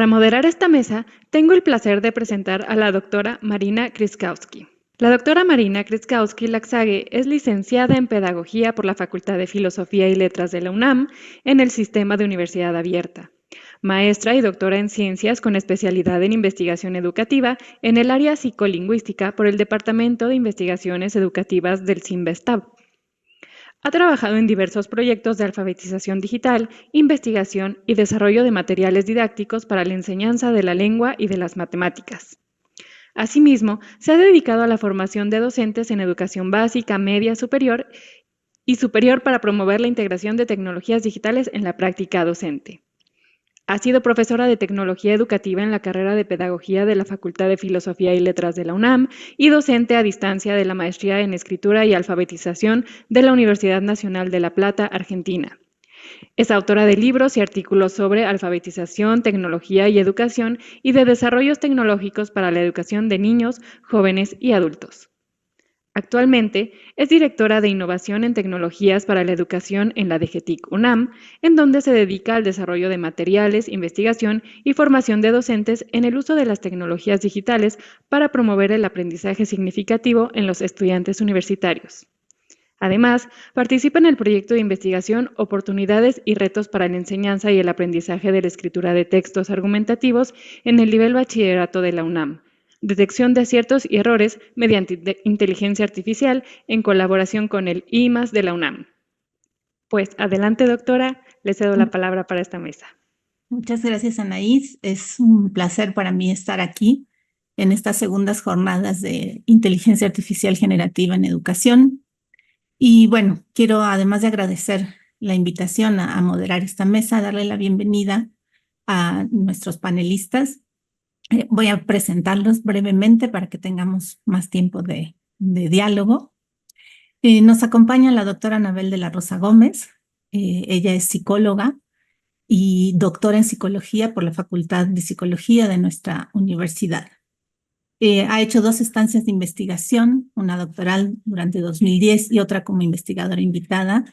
Para moderar esta mesa, tengo el placer de presentar a la doctora Marina Kryskowski. La doctora Marina Kryskowski Laxague es licenciada en Pedagogía por la Facultad de Filosofía y Letras de la UNAM en el Sistema de Universidad Abierta. Maestra y doctora en Ciencias con especialidad en Investigación Educativa en el área psicolingüística por el Departamento de Investigaciones Educativas del CIMBESTAB. Ha trabajado en diversos proyectos de alfabetización digital, investigación y desarrollo de materiales didácticos para la enseñanza de la lengua y de las matemáticas. Asimismo, se ha dedicado a la formación de docentes en educación básica, media, superior y superior para promover la integración de tecnologías digitales en la práctica docente. Ha sido profesora de Tecnología Educativa en la carrera de Pedagogía de la Facultad de Filosofía y Letras de la UNAM y docente a distancia de la Maestría en Escritura y Alfabetización de la Universidad Nacional de La Plata, Argentina. Es autora de libros y artículos sobre alfabetización, tecnología y educación y de desarrollos tecnológicos para la educación de niños, jóvenes y adultos. Actualmente es directora de Innovación en Tecnologías para la Educación en la DGTIC UNAM, en donde se dedica al desarrollo de materiales, investigación y formación de docentes en el uso de las tecnologías digitales para promover el aprendizaje significativo en los estudiantes universitarios. Además, participa en el proyecto de investigación Oportunidades y retos para la enseñanza y el aprendizaje de la escritura de textos argumentativos en el nivel bachillerato de la UNAM. Detección de aciertos y errores mediante inteligencia artificial en colaboración con el IMAS de la UNAM. Pues adelante, doctora, le cedo la palabra para esta mesa. Muchas gracias, Anaís. Es un placer para mí estar aquí en estas segundas jornadas de inteligencia artificial generativa en educación. Y bueno, quiero, además de agradecer la invitación a moderar esta mesa, darle la bienvenida a nuestros panelistas. Voy a presentarlos brevemente para que tengamos más tiempo de diálogo. Nos acompaña la doctora Anabel de la Rosa Gómez. Ella es psicóloga y doctora en psicología por la Facultad de Psicología de nuestra universidad. Ha hecho 2 estancias de investigación, una doctoral durante 2010 y otra como investigadora invitada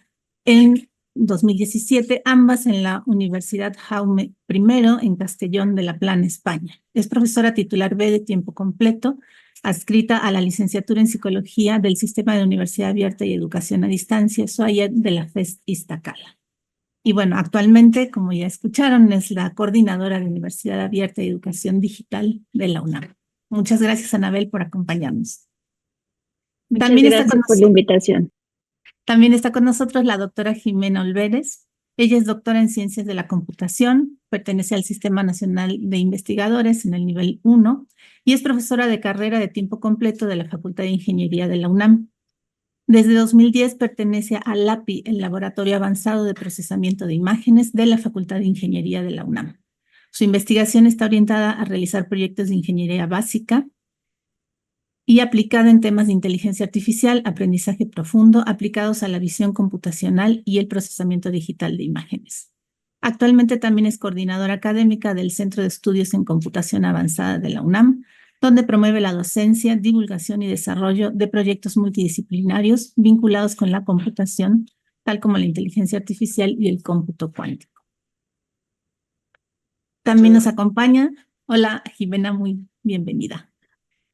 en 2017, ambas en la Universidad Jaume I en Castellón de la Plana, España. Es profesora titular B de tiempo completo, adscrita a la licenciatura en Psicología del Sistema de Universidad Abierta y Educación a Distancia, SOAYED, de la FES Iztacala. Y bueno, actualmente, como ya escucharon, es la coordinadora de Universidad Abierta y Educación Digital de la UNAM. Muchas gracias, Anabel, por acompañarnos. Muchas gracias por la invitación. También está con nosotros la doctora Jimena Olveres. Ella es doctora en Ciencias de la Computación, pertenece al Sistema Nacional de Investigadores en el nivel 1 y es profesora de carrera de tiempo completo de la Facultad de Ingeniería de la UNAM. Desde 2010 pertenece al LAPI, el Laboratorio Avanzado de Procesamiento de Imágenes de la Facultad de Ingeniería de la UNAM. Su investigación está orientada a realizar proyectos de ingeniería básica y aplicada en temas de inteligencia artificial, aprendizaje profundo, aplicados a la visión computacional y el procesamiento digital de imágenes. Actualmente también es coordinadora académica del Centro de Estudios en Computación Avanzada de la UNAM, donde promueve la docencia, divulgación y desarrollo de proyectos multidisciplinarios vinculados con la computación, tal como la inteligencia artificial y el cómputo cuántico. También nos acompaña, hola Jimena, muy bienvenida.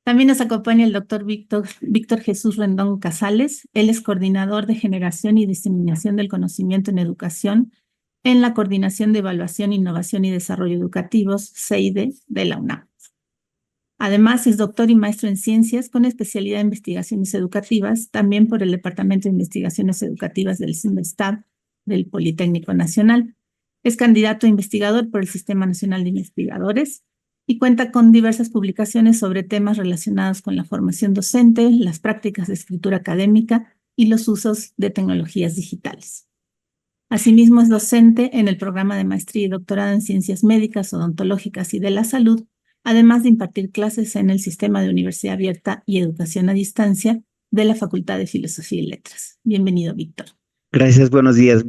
También nos acompaña el doctor Víctor Jesús Rendón Casales. Él es coordinador de generación y diseminación del conocimiento en educación en la Coordinación de Evaluación, Innovación y Desarrollo Educativos, CEIDE, de la UNAM. Además, es doctor y maestro en ciencias con especialidad en investigaciones educativas, también por el Departamento de Investigaciones Educativas del CIMBESTAB del Politécnico Nacional. Es candidato a investigador por el Sistema Nacional de Investigadores y cuenta con diversas publicaciones sobre temas relacionados con la formación docente, las prácticas de escritura académica y los usos de tecnologías digitales. Asimismo, es docente en el programa de maestría y doctorado en ciencias médicas, odontológicas y de la salud, además de impartir clases en el Sistema de Universidad Abierta y Educación a Distancia de la Facultad de Filosofía y Letras. Bienvenido, Víctor. Gracias, buenos días.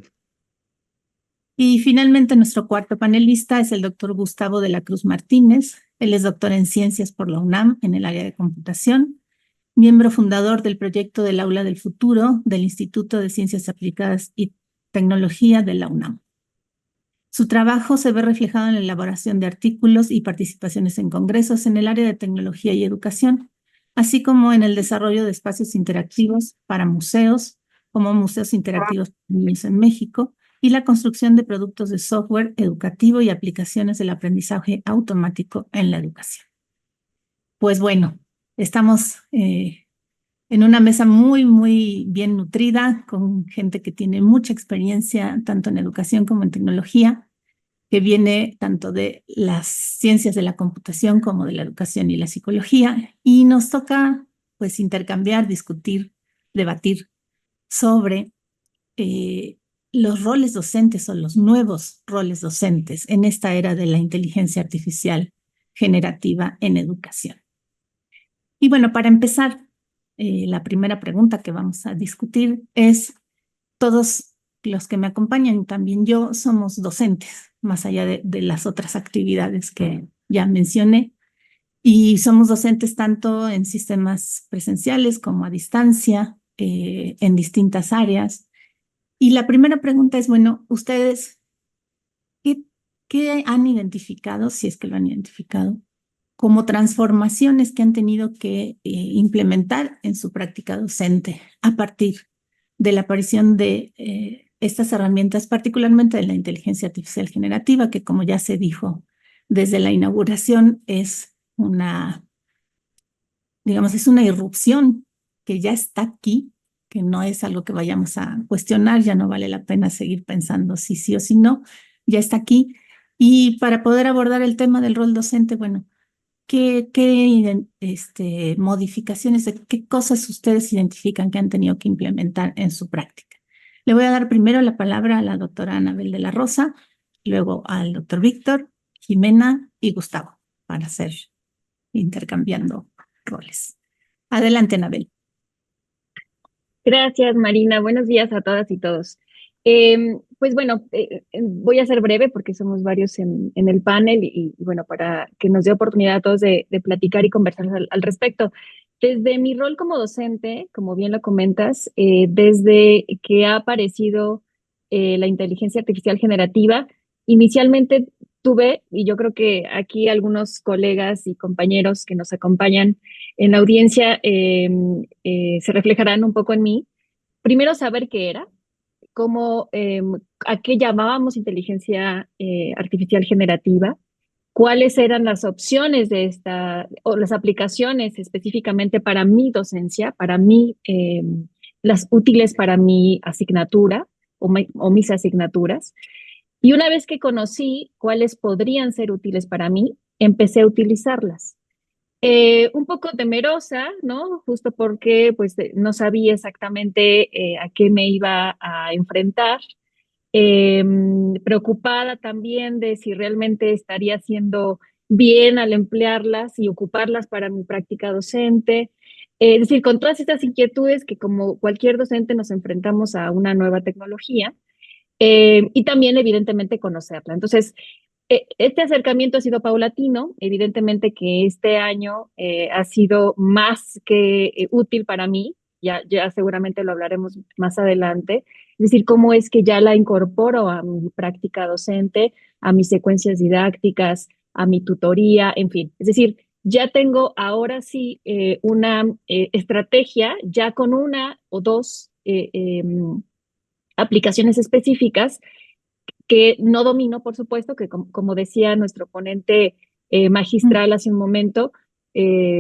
Y finalmente, nuestro cuarto panelista es el doctor Gustavo de la Cruz Martínez. Él es doctor en Ciencias por la UNAM en el área de computación, miembro fundador del proyecto del Aula del Futuro del Instituto de Ciencias Aplicadas y Tecnología de la UNAM. Su trabajo se ve reflejado en la elaboración de artículos y participaciones en congresos en el área de tecnología y educación, así como en el desarrollo de espacios interactivos para museos, como museos interactivos para niños en México, y la construcción de productos de software educativo y aplicaciones del aprendizaje automático en la educación. Pues bueno, estamos en una mesa muy bien nutrida, con gente que tiene mucha experiencia tanto en educación como en tecnología, que viene tanto de las ciencias de la computación como de la educación y la psicología, y nos toca pues intercambiar, discutir, debatir sobre los roles docentes o los nuevos roles docentes en esta era de la inteligencia artificial generativa en educación. Y bueno, para empezar, la primera pregunta que vamos a discutir es, todos los que me acompañan, también yo, somos docentes, más allá de las otras actividades que ya mencioné, y somos docentes tanto en sistemas presenciales como a distancia, en distintas áreas. Y la primera pregunta es, bueno, ustedes, ¿qué han identificado, si es que lo han identificado, como transformaciones que han tenido que implementar en su práctica docente a partir de la aparición de estas herramientas, particularmente de la inteligencia artificial generativa, que como ya se dijo desde la inauguración, es digamos, es una irrupción que ya está aquí, que no es algo que vayamos a cuestionar, ya no vale la pena seguir pensando si sí o si no, ya está aquí. Y para poder abordar el tema del rol docente, bueno, ¿qué modificaciones, qué cosas ustedes identifican que han tenido que implementar en su práctica? Le voy a dar primero la palabra a la doctora Anabel de la Rosa, luego al doctor Víctor, Jimena y Gustavo, para hacer intercambiando roles. Adelante, Anabel. Gracias, Marina. Buenos días a todas y todos. Pues bueno, voy a ser breve porque somos varios en el panel y bueno, para que nos dé oportunidad a todos de platicar y conversar al respecto. Desde mi rol como docente, como bien lo comentas, desde que ha aparecido la inteligencia artificial generativa, inicialmente tuve, y yo creo que aquí algunos colegas y compañeros que nos acompañan en la audiencia se reflejarán un poco en mí. Primero, saber qué era, cómo, a qué llamábamos inteligencia artificial generativa, cuáles eran las opciones de esta, o las aplicaciones específicamente para mi docencia, para mí, las útiles para mi asignatura o mis asignaturas. Y una vez que conocí cuáles podrían ser útiles para mí, empecé a utilizarlas. Un poco temerosa, ¿no? Justo porque pues no sabía exactamente a qué me iba a enfrentar. Preocupada también de si realmente estaría haciendo bien al emplearlas y ocuparlas para mi práctica docente. Es decir, con todas estas inquietudes que como cualquier docente nos enfrentamos a una nueva tecnología y también evidentemente conocerla. Entonces, este acercamiento ha sido paulatino, evidentemente que este año ha sido más que útil para mí, ya seguramente lo hablaremos más adelante, es decir, cómo es que ya la incorporo a mi práctica docente, a mis secuencias didácticas, a mi tutoría, en fin, es decir, ya tengo ahora sí una estrategia ya con una o dos aplicaciones específicas que no domino, por supuesto, que como decía nuestro ponente magistral hace un momento,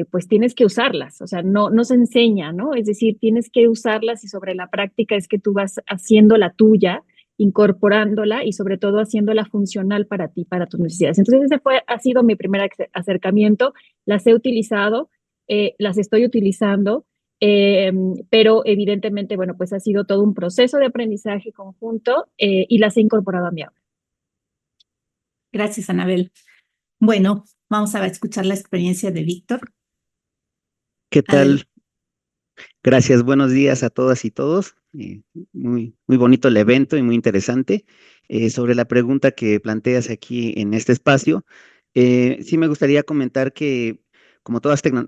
pues tienes que usarlas, o sea, no se enseña, ¿no? Es decir, tienes que usarlas y sobre la práctica es que tú vas haciendo la tuya, incorporándola y sobre todo haciéndola funcional para ti, para tus necesidades. Entonces, ha sido mi primer acercamiento, las he utilizado, las estoy utilizando. Eh, pero evidentemente, bueno, pues ha sido todo un proceso de aprendizaje conjunto y las he incorporado a mi aula. Gracias, Anabel. Bueno, vamos a escuchar la experiencia de Víctor. ¿Qué tal? Gracias, buenos días a todas y todos. Muy bonito el evento y muy interesante. Sobre la pregunta que planteas aquí en este espacio, sí me gustaría comentar que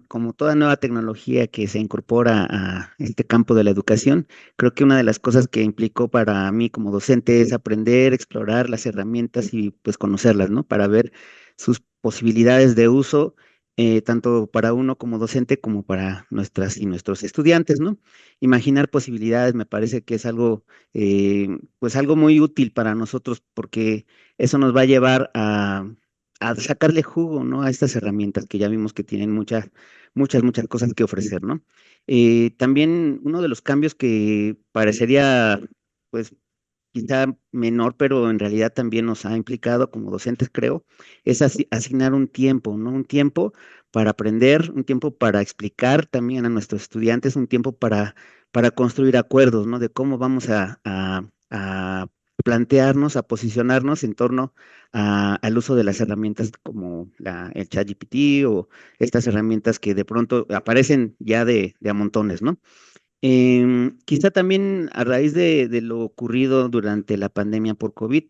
como toda nueva tecnología que se incorpora a este campo de la educación, creo que una de las cosas que implicó para mí como docente es aprender, explorar las herramientas y pues conocerlas, ¿no? Para ver sus posibilidades de uso, tanto para uno como docente como para nuestras y nuestros estudiantes, ¿no? Imaginar posibilidades me parece que es algo, pues algo muy útil para nosotros porque eso nos va a llevar a sacarle jugo, ¿no? A estas herramientas que ya vimos que tienen muchas cosas que ofrecer, ¿no? También uno de los cambios que parecería, pues, quizá menor, pero en realidad también nos ha implicado como docentes, creo, es asignar un tiempo, ¿no? Un tiempo para aprender, un tiempo para explicar también a nuestros estudiantes, un tiempo para construir acuerdos, ¿no? De cómo vamos a plantearnos, a posicionarnos en torno al uso de las herramientas como el ChatGPT o estas herramientas que de pronto aparecen ya de a montones, ¿no? Quizá también a raíz de lo ocurrido durante la pandemia por COVID,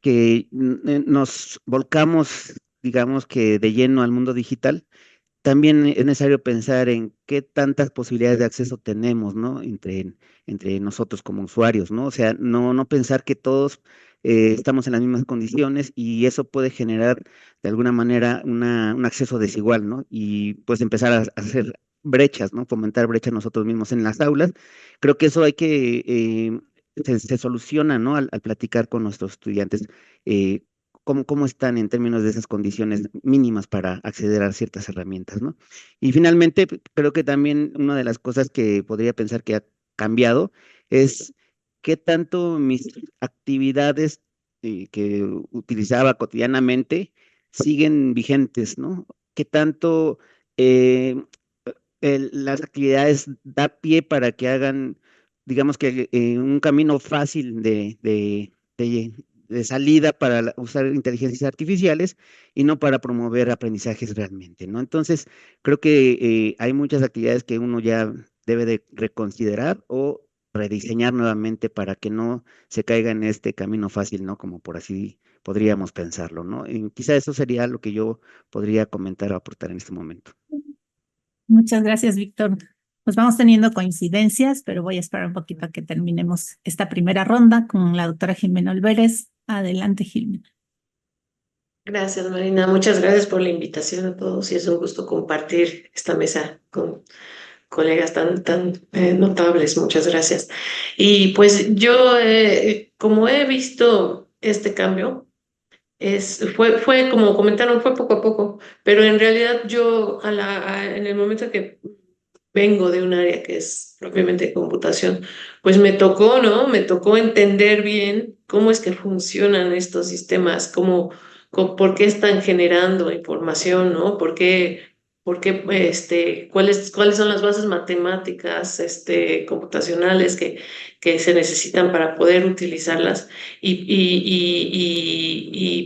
que nos volcamos, digamos que de lleno al mundo digital, también es necesario pensar en qué tantas posibilidades de acceso tenemos, ¿no? Entre nosotros como usuarios, ¿no? O sea, no pensar que todos estamos en las mismas condiciones y eso puede generar de alguna manera un acceso desigual, ¿no? Y pues empezar a hacer brechas, ¿no? Fomentar brechas nosotros mismos en las aulas. Creo que eso hay que, se soluciona, ¿no? Al platicar con nuestros estudiantes. eh, cómo están en términos de esas condiciones mínimas para acceder a ciertas herramientas, ¿no? Y finalmente, creo que también una de las cosas que podría pensar que ha cambiado es qué tanto mis actividades que utilizaba cotidianamente siguen vigentes, ¿no? Qué tanto eh, las actividades da pie para que hagan, digamos que un camino fácil de salida para usar inteligencias artificiales y no para promover aprendizajes realmente, ¿no? Entonces, creo que hay muchas actividades que uno ya debe de reconsiderar o rediseñar nuevamente para que no se caiga en este camino fácil, ¿no? Como por así podríamos pensarlo, ¿no? Y quizá eso sería lo que yo podría comentar o aportar en este momento. Muchas gracias, Víctor. Pues vamos teniendo coincidencias, pero voy a esperar un poquito a que terminemos esta primera ronda con la doctora Jimena Olveres. Adelante, Jimena. Gracias, Marina. Muchas gracias por la invitación a todos y es un gusto compartir esta mesa con colegas tan notables. Muchas gracias. Y pues yo, como he visto este cambio, fue como comentaron, fue poco a poco, pero en realidad yo en el momento que vengo de un área que es propiamente computación, pues me tocó, ¿no? Me tocó entender bien cómo es que funcionan estos sistemas, por qué están generando información, ¿no? Cuáles son las bases matemáticas, computacionales que se necesitan para poder utilizarlas y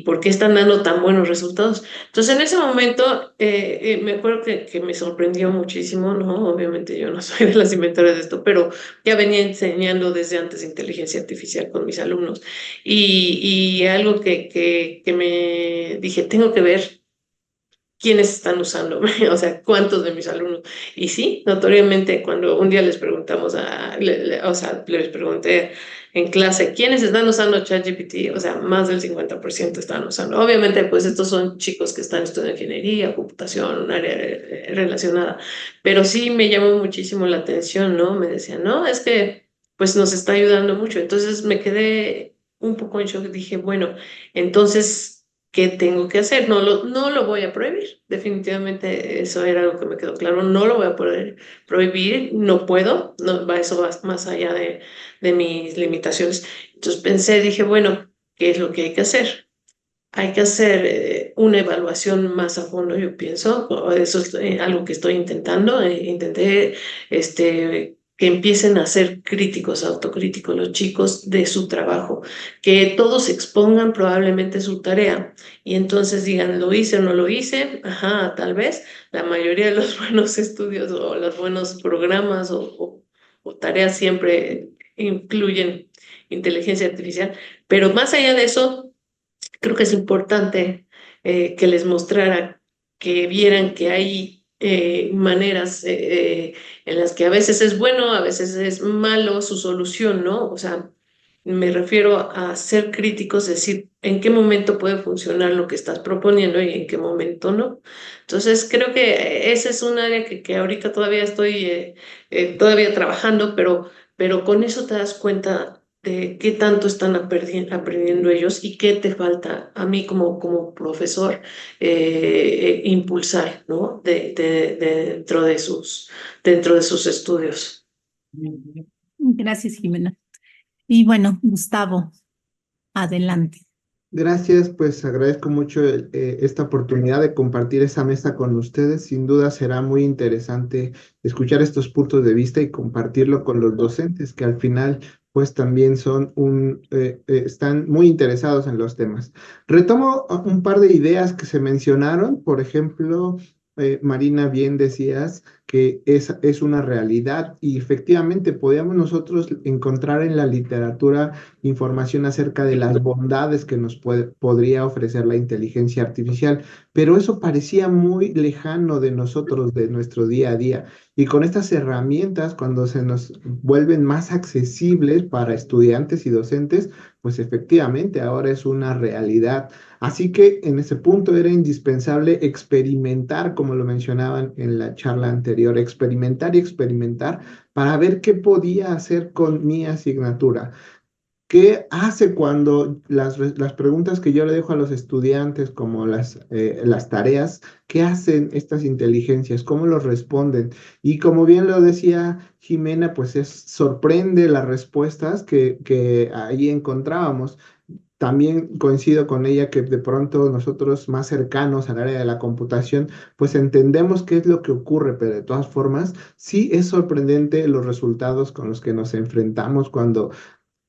por qué están dando tan buenos resultados. Entonces, en ese momento, me acuerdo que me sorprendió muchísimo, ¿no? Obviamente yo no soy de las inventoras de esto, pero ya venía enseñando desde antes inteligencia artificial con mis alumnos. Y algo que me dije, tengo que ver quiénes están usando, o sea, cuántos de mis alumnos. Y sí, notoriamente, cuando un día les preguntamos o sea, les pregunté en clase, ¿quiénes están usando ChatGPT? O sea, más del 50% están usando. Obviamente, pues estos son chicos que están estudiando ingeniería, computación, un área relacionada, pero sí me llamó muchísimo la atención, ¿no? Me decían, no, es que pues nos está ayudando mucho. Entonces me quedé un poco en shock, dije, bueno, entonces ¿qué tengo que hacer? No lo voy a prohibir. Definitivamente eso era algo que me quedó claro. No lo voy a poder prohibir, no puedo. No, eso va más allá de mis limitaciones. Entonces pensé, dije, bueno, ¿qué es lo que hay que hacer? Hay que hacer una evaluación más a fondo, yo pienso. Eso es algo que estoy intentando. Intenté que empiecen a ser críticos, autocríticos los chicos de su trabajo, que todos expongan probablemente su tarea y entonces digan, ¿lo hice o no lo hice? Ajá, tal vez. La mayoría de los buenos estudios o los buenos programas o tareas siempre incluyen inteligencia artificial, pero más allá de eso, creo que es importante que les mostrara, que vieran que hay maneras en las que a veces es bueno, a veces es malo su solución, ¿no? O sea, me refiero a ser críticos, decir en qué momento puede funcionar lo que estás proponiendo y en qué momento no. Entonces, creo que ese es un área que ahorita todavía estoy todavía trabajando, pero con eso te das cuenta de qué tanto están aprendiendo ellos y qué te falta a mí como profesor impulsar, ¿no? Dentro de sus estudios. Gracias, Jimena. Y bueno, Gustavo, adelante. Gracias, pues agradezco mucho esta oportunidad de compartir esa mesa con ustedes. Sin duda será muy interesante escuchar estos puntos de vista y compartirlo con los docentes, que al final pues también están muy interesados en los temas. Retomo un par de ideas que se mencionaron. Por ejemplo, Marina, bien decías que es una realidad y efectivamente podíamos nosotros encontrar en la literatura información acerca de las bondades que nos podría ofrecer la inteligencia artificial, pero eso parecía muy lejano de nosotros, de nuestro día a día. Y con estas herramientas, cuando se nos vuelven más accesibles para estudiantes y docentes, pues efectivamente ahora es una realidad. Así que en ese punto era indispensable experimentar, como lo mencionaban en la charla anterior, experimentar y experimentar para ver qué podía hacer con mi asignatura. ¿Qué hace cuando las preguntas que yo le dejo a los estudiantes, como las tareas, qué hacen estas inteligencias? ¿Cómo los responden? Y como bien lo decía Jimena, pues sorprende las respuestas que ahí encontrábamos. También coincido con ella que de pronto nosotros más cercanos al área de la computación, pues entendemos qué es lo que ocurre, pero de todas formas, sí es sorprendente los resultados con los que nos enfrentamos cuando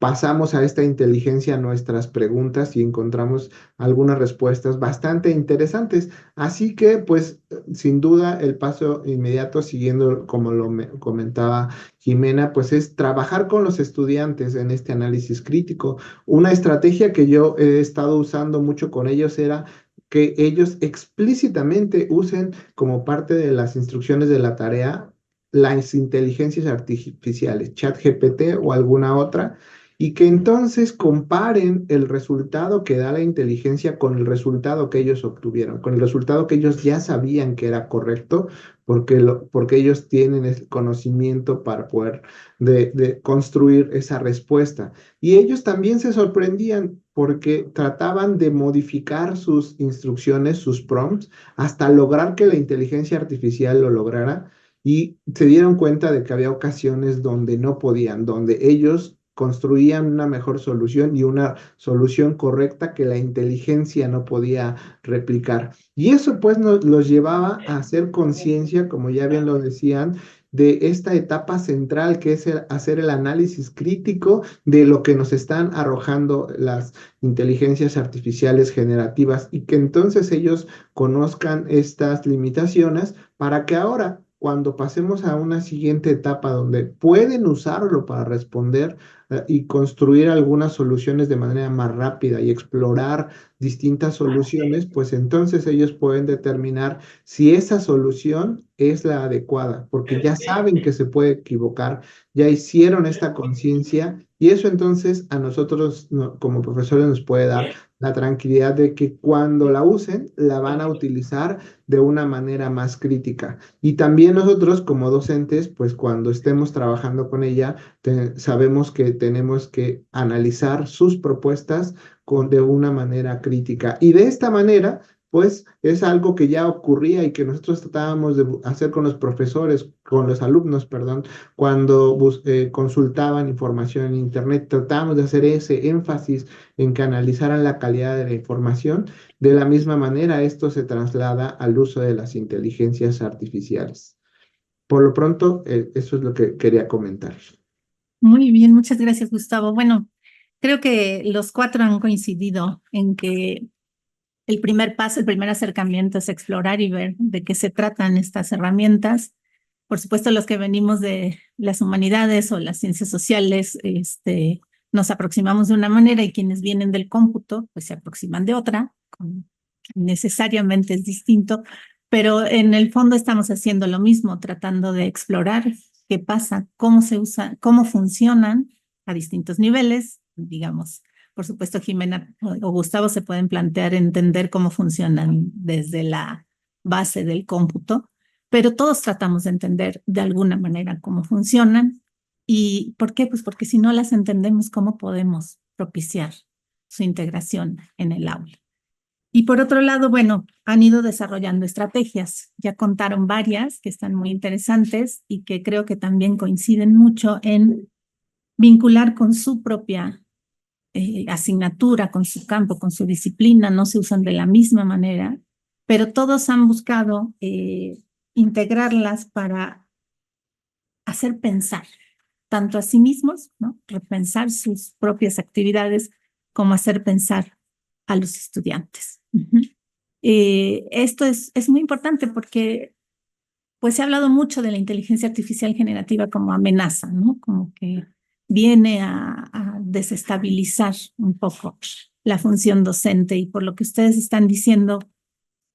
pasamos a esta inteligencia nuestras preguntas y encontramos algunas respuestas bastante interesantes. Así que, pues, sin duda, el paso inmediato, siguiendo como comentaba Jimena, pues es trabajar con los estudiantes en este análisis crítico. Una estrategia que yo he estado usando mucho con ellos era que ellos explícitamente usen como parte de las instrucciones de la tarea las inteligencias artificiales, ChatGPT o alguna otra, y que entonces comparen el resultado que da la inteligencia con el resultado que ellos obtuvieron, con el resultado que ellos ya sabían que era correcto, porque ellos tienen el conocimiento para poder de construir esa respuesta. Y ellos también se sorprendían porque trataban de modificar sus instrucciones, sus prompts, hasta lograr que la inteligencia artificial lo lograra. Y se dieron cuenta de que había ocasiones donde no podían, donde ellos construían una mejor solución y una solución correcta que la inteligencia no podía replicar. Y eso pues los llevaba a hacer conciencia, como ya bien lo decían, de esta etapa central que es hacer el análisis crítico de lo que nos están arrojando las inteligencias artificiales generativas y que entonces ellos conozcan estas limitaciones para que ahora, cuando pasemos a una siguiente etapa donde pueden usarlo para responder y construir algunas soluciones de manera más rápida y explorar distintas soluciones, pues entonces ellos pueden determinar si esa solución es la adecuada, porque ya saben que se puede equivocar, ya hicieron esta conciencia y eso entonces a nosotros como profesores nos puede dar la tranquilidad de que cuando la usen, la van a utilizar de una manera más crítica. Y también nosotros como docentes, pues cuando estemos trabajando con ella, sabemos que tenemos que analizar sus propuestas de una manera crítica. Y de esta manera, pues es algo que ya ocurría y que nosotros tratábamos de hacer con los profesores, con los alumnos, perdón, cuando consultaban información en Internet, tratábamos de hacer ese énfasis en que analizaran la calidad de la información. De la misma manera, esto se traslada al uso de las inteligencias artificiales. Por lo pronto, eso es lo que quería comentar. Muy bien, muchas gracias, Gustavo. Bueno, creo que los cuatro han coincidido en que el primer paso, el primer acercamiento es explorar y ver de qué se tratan estas herramientas. Por supuesto, los que venimos de las humanidades o las ciencias sociales, nos aproximamos de una manera y quienes vienen del cómputo, pues se aproximan de otra. Necesariamente es distinto, pero en el fondo estamos haciendo lo mismo, tratando de explorar qué pasa, cómo se usa, cómo funcionan a distintos niveles, digamos. Por supuesto, Jimena o Gustavo se pueden plantear entender cómo funcionan desde la base del cómputo, pero todos tratamos de entender de alguna manera cómo funcionan. ¿Y por qué? Pues porque si no las entendemos, ¿cómo podemos propiciar su integración en el aula? Y por otro lado, bueno, han ido desarrollando estrategias. Ya contaron varias que están muy interesantes y que creo que también coinciden mucho en vincular con su propia asignatura, con su campo, con su disciplina. No se usan de la misma manera, pero todos han buscado integrarlas para hacer pensar tanto a sí mismos, ¿no? Repensar sus propias actividades, como hacer pensar a los estudiantes. Esto es muy importante porque pues se ha hablado mucho de la inteligencia artificial generativa como amenaza, ¿no? Como que viene a desestabilizar un poco la función docente, y por lo que ustedes están diciendo,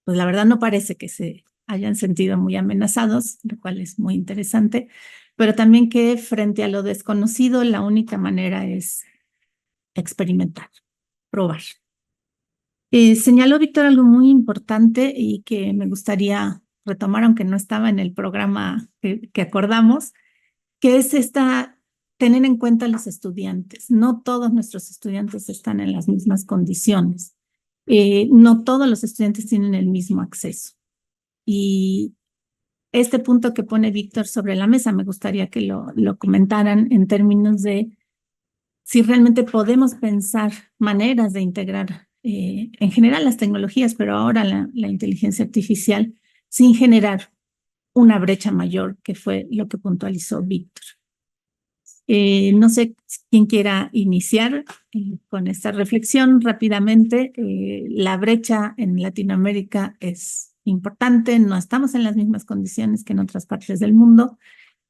pues la verdad no parece que se hayan sentido muy amenazados, lo cual es muy interesante, pero también que frente a lo desconocido la única manera es experimentar, probar. Señaló Víctor algo muy importante y que me gustaría retomar, aunque no estaba en el programa que acordamos, que es tener en cuenta a los estudiantes. No todos nuestros estudiantes están en las mismas condiciones. No todos los estudiantes tienen el mismo acceso. Y este punto que pone Víctor sobre la mesa, me gustaría que lo comentaran en términos de si realmente podemos pensar maneras de integrar en general las tecnologías, pero ahora la inteligencia artificial, sin generar una brecha mayor, que fue lo que puntualizó Víctor. No sé quién quiera iniciar con esta reflexión rápidamente. La brecha en Latinoamérica es importante, no estamos en las mismas condiciones que en otras partes del mundo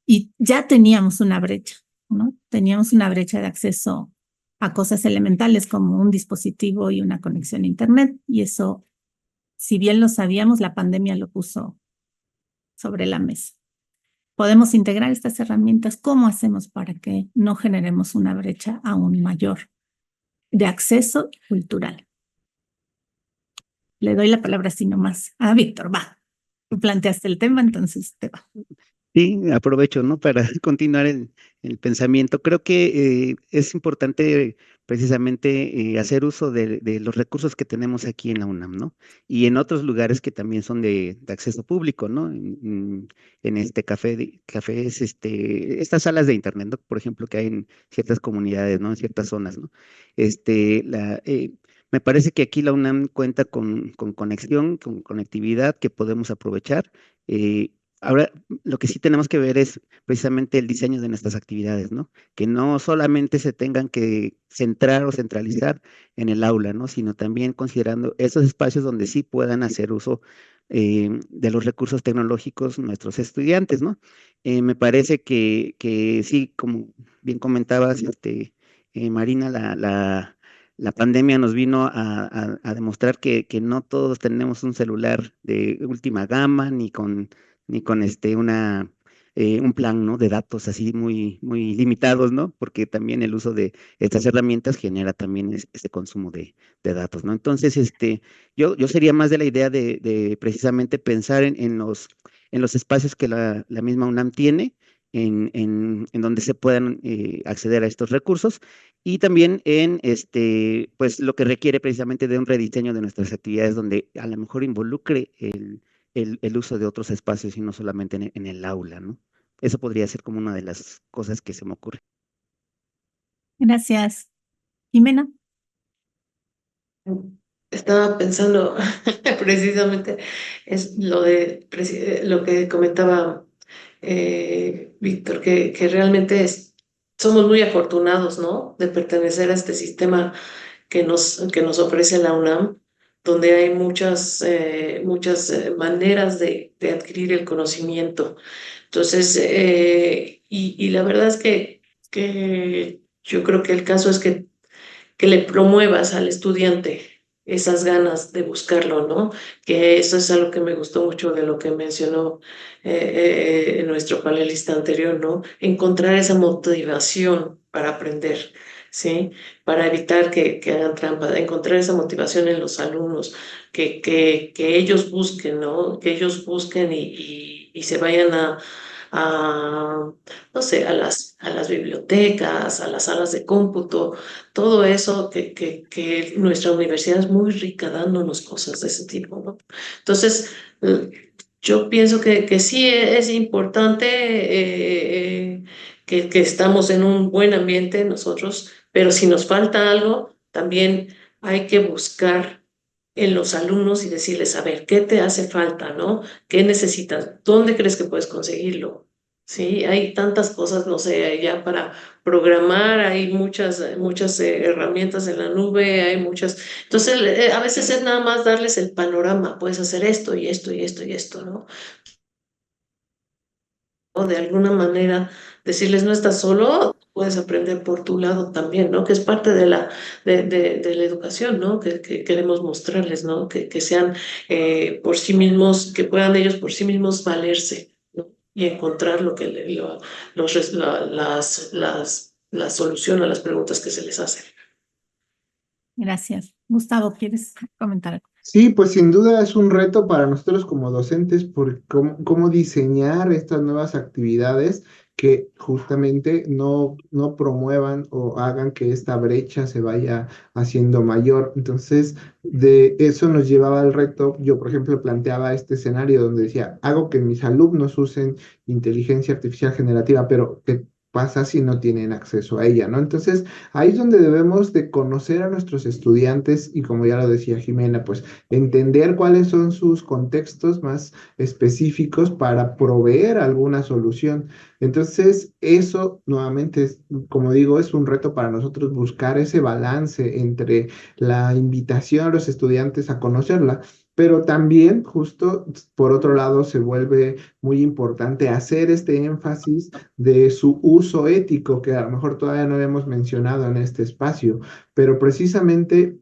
y ya teníamos una brecha, ¿no? Teníamos una brecha de acceso a cosas elementales como un dispositivo y una conexión a Internet, y eso, si bien lo sabíamos, la pandemia lo puso sobre la mesa. Podemos integrar estas herramientas. ¿Cómo hacemos para que no generemos una brecha aún mayor de acceso cultural? Le doy la palabra así nomás a Víctor. Va, tú planteaste el tema, entonces te va. Sí, aprovecho, ¿no? Para continuar el pensamiento. Creo que es importante precisamente hacer uso de los recursos que tenemos aquí en la UNAM, ¿no? Y en otros lugares que también son de acceso público, ¿no? En este cafés, estas salas de internet, ¿no? Por ejemplo, que hay en ciertas comunidades, ¿no? En ciertas zonas, ¿no? Me parece que aquí la UNAM cuenta con conexión, con conectividad que podemos aprovechar. Ahora, lo que sí tenemos que ver es precisamente el diseño de nuestras actividades, ¿no? Que no solamente se tengan que centrar o centralizar en el aula, ¿no? Sino también considerando esos espacios donde sí puedan hacer uso de los recursos tecnológicos nuestros estudiantes, ¿no? Me parece que sí, como bien comentabas, Marina, la pandemia nos vino a demostrar que no todos tenemos un celular de última gama, ni con un plan, ¿no? De datos así muy limitados, ¿no? Porque también el uso de estas herramientas genera también este consumo de datos, ¿no? Entonces, yo sería más de la idea de precisamente pensar en los espacios que la misma UNAM tiene, en donde se puedan acceder a estos recursos, y también en pues lo que requiere precisamente de un rediseño de nuestras actividades, donde a lo mejor involucre el uso de otros espacios y no solamente en el aula, ¿no? Eso podría ser como una de las cosas que se me ocurre. Gracias. Jimena. Estaba pensando precisamente es lo que comentaba Víctor, que realmente somos muy afortunados, ¿no? De pertenecer a este sistema que nos ofrece la UNAM, donde hay muchas maneras de adquirir el conocimiento. Entonces, y la verdad es que yo creo que el caso es que le promuevas al estudiante, esas ganas de buscarlo, ¿no? Que eso es algo que me gustó mucho de lo que mencionó nuestro panelista anterior, ¿no? Encontrar esa motivación para aprender, ¿sí? Para evitar que hagan trampa, encontrar esa motivación en los alumnos, que ellos busquen, ¿no? Que ellos busquen y se vayan a, no sé, a las bibliotecas, a las salas de cómputo, todo eso que nuestra universidad es muy rica dándonos cosas de ese tipo, ¿no? Entonces, yo pienso que sí es importante que estamos en un buen ambiente nosotros, pero si nos falta algo, también hay que buscar en los alumnos y decirles, a ver, ¿qué te hace falta, no? ¿Qué necesitas? ¿Dónde crees que puedes conseguirlo? Sí, hay tantas cosas, no sé, ya para programar, hay muchas herramientas en la nube, hay muchas. Entonces, a veces es nada más darles el panorama, puedes hacer esto y esto y esto y esto, ¿no? O de alguna manera decirles, no estás solo, puedes aprender por tu lado también, ¿no? Que es parte de la educación, ¿no? Que queremos mostrarles, ¿no? Que sean por sí mismos, que puedan ellos por sí mismos valerse, ¿no? Y encontrar lo que la solución a las preguntas que se les hacen. Gracias. Gustavo, ¿quieres comentar algo? Sí, pues sin duda es un reto para nosotros como docentes por cómo diseñar estas nuevas actividades que justamente no promuevan o hagan que esta brecha se vaya haciendo mayor. Entonces, de eso nos llevaba al reto. Yo, por ejemplo, planteaba este escenario donde decía, hago que mis alumnos usen inteligencia artificial generativa, pero ¿qué pasa si no tienen acceso a ella, ¿no? Entonces, ahí es donde debemos de conocer a nuestros estudiantes y como ya lo decía Jimena, pues entender cuáles son sus contextos más específicos para proveer alguna solución. Entonces, eso nuevamente, como digo, es un reto para nosotros buscar ese balance entre la invitación a los estudiantes a conocerla, pero también justo por otro lado se vuelve muy importante hacer este énfasis de su uso ético, que a lo mejor todavía no hemos mencionado en este espacio, pero precisamente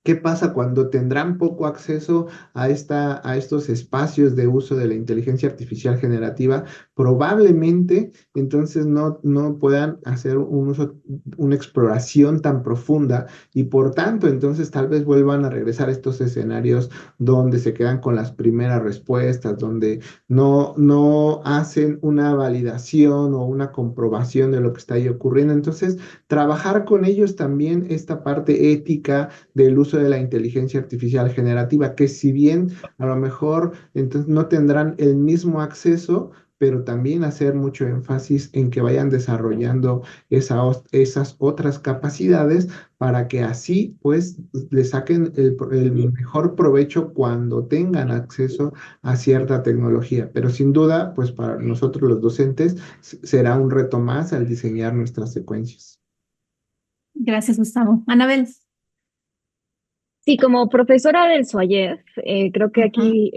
¿qué pasa cuando tendrán poco acceso a estos espacios de uso de la inteligencia artificial generativa? Probablemente entonces no puedan hacer un uso, una exploración tan profunda y por tanto entonces tal vez vuelvan a regresar a estos escenarios donde se quedan con las primeras respuestas, donde no hacen una validación o una comprobación de lo que está ahí ocurriendo. Entonces, trabajar con ellos también esta parte ética del uso de la inteligencia artificial generativa, que si bien a lo mejor entonces no tendrán el mismo acceso, pero también hacer mucho énfasis en que vayan desarrollando esas otras capacidades para que así pues le saquen el mejor provecho cuando tengan acceso a cierta tecnología. Pero sin duda, pues para nosotros los docentes será un reto más al diseñar nuestras secuencias. Gracias, Gustavo. Anabel. Sí, como profesora del SUAYEF, creo que Ujú. aquí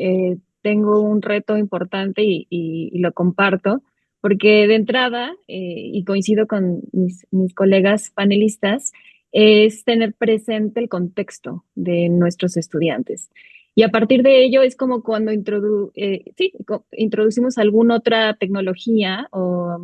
tengo un reto importante y lo comparto, porque de entrada, y coincido con mis colegas panelistas, es tener presente el contexto de nuestros estudiantes. Y a partir de ello es como cuando introducimos alguna otra tecnología o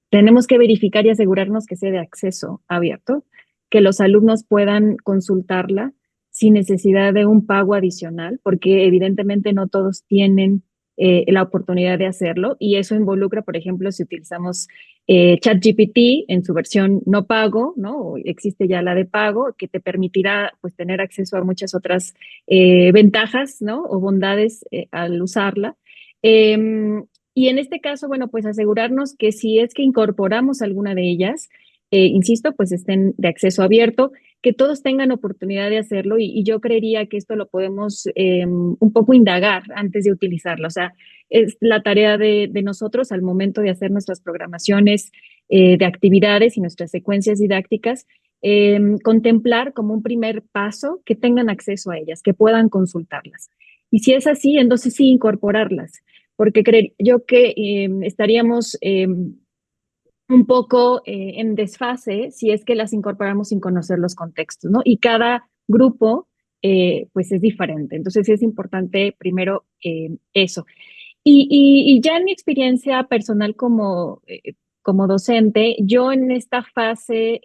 tenemos que verificar y asegurarnos que sea de acceso abierto, que los alumnos puedan consultarla sin necesidad de un pago adicional, porque evidentemente no todos tienen la oportunidad de hacerlo y eso involucra, por ejemplo, si utilizamos ChatGPT en su versión no pago, ¿no? O existe ya la de pago, que te permitirá pues tener acceso a muchas otras ventajas, ¿no? O bondades al usarla. Eh, y en este caso, bueno, pues asegurarnos que si es que incorporamos alguna de ellas, insisto, pues estén de acceso abierto, que todos tengan oportunidad de hacerlo y yo creería que esto lo podemos un poco indagar antes de utilizarlo. O sea, es la tarea de nosotros al momento de hacer nuestras programaciones de actividades y nuestras secuencias didácticas, contemplar como un primer paso que tengan acceso a ellas, que puedan consultarlas. Y si es así, entonces sí incorporarlas, porque creo yo que estaríamos un poco en desfase si es que las incorporamos sin conocer los contextos, ¿no? Y cada grupo pues es diferente. Entonces sí es importante primero eso. Y ya en mi experiencia personal como docente, yo en esta fase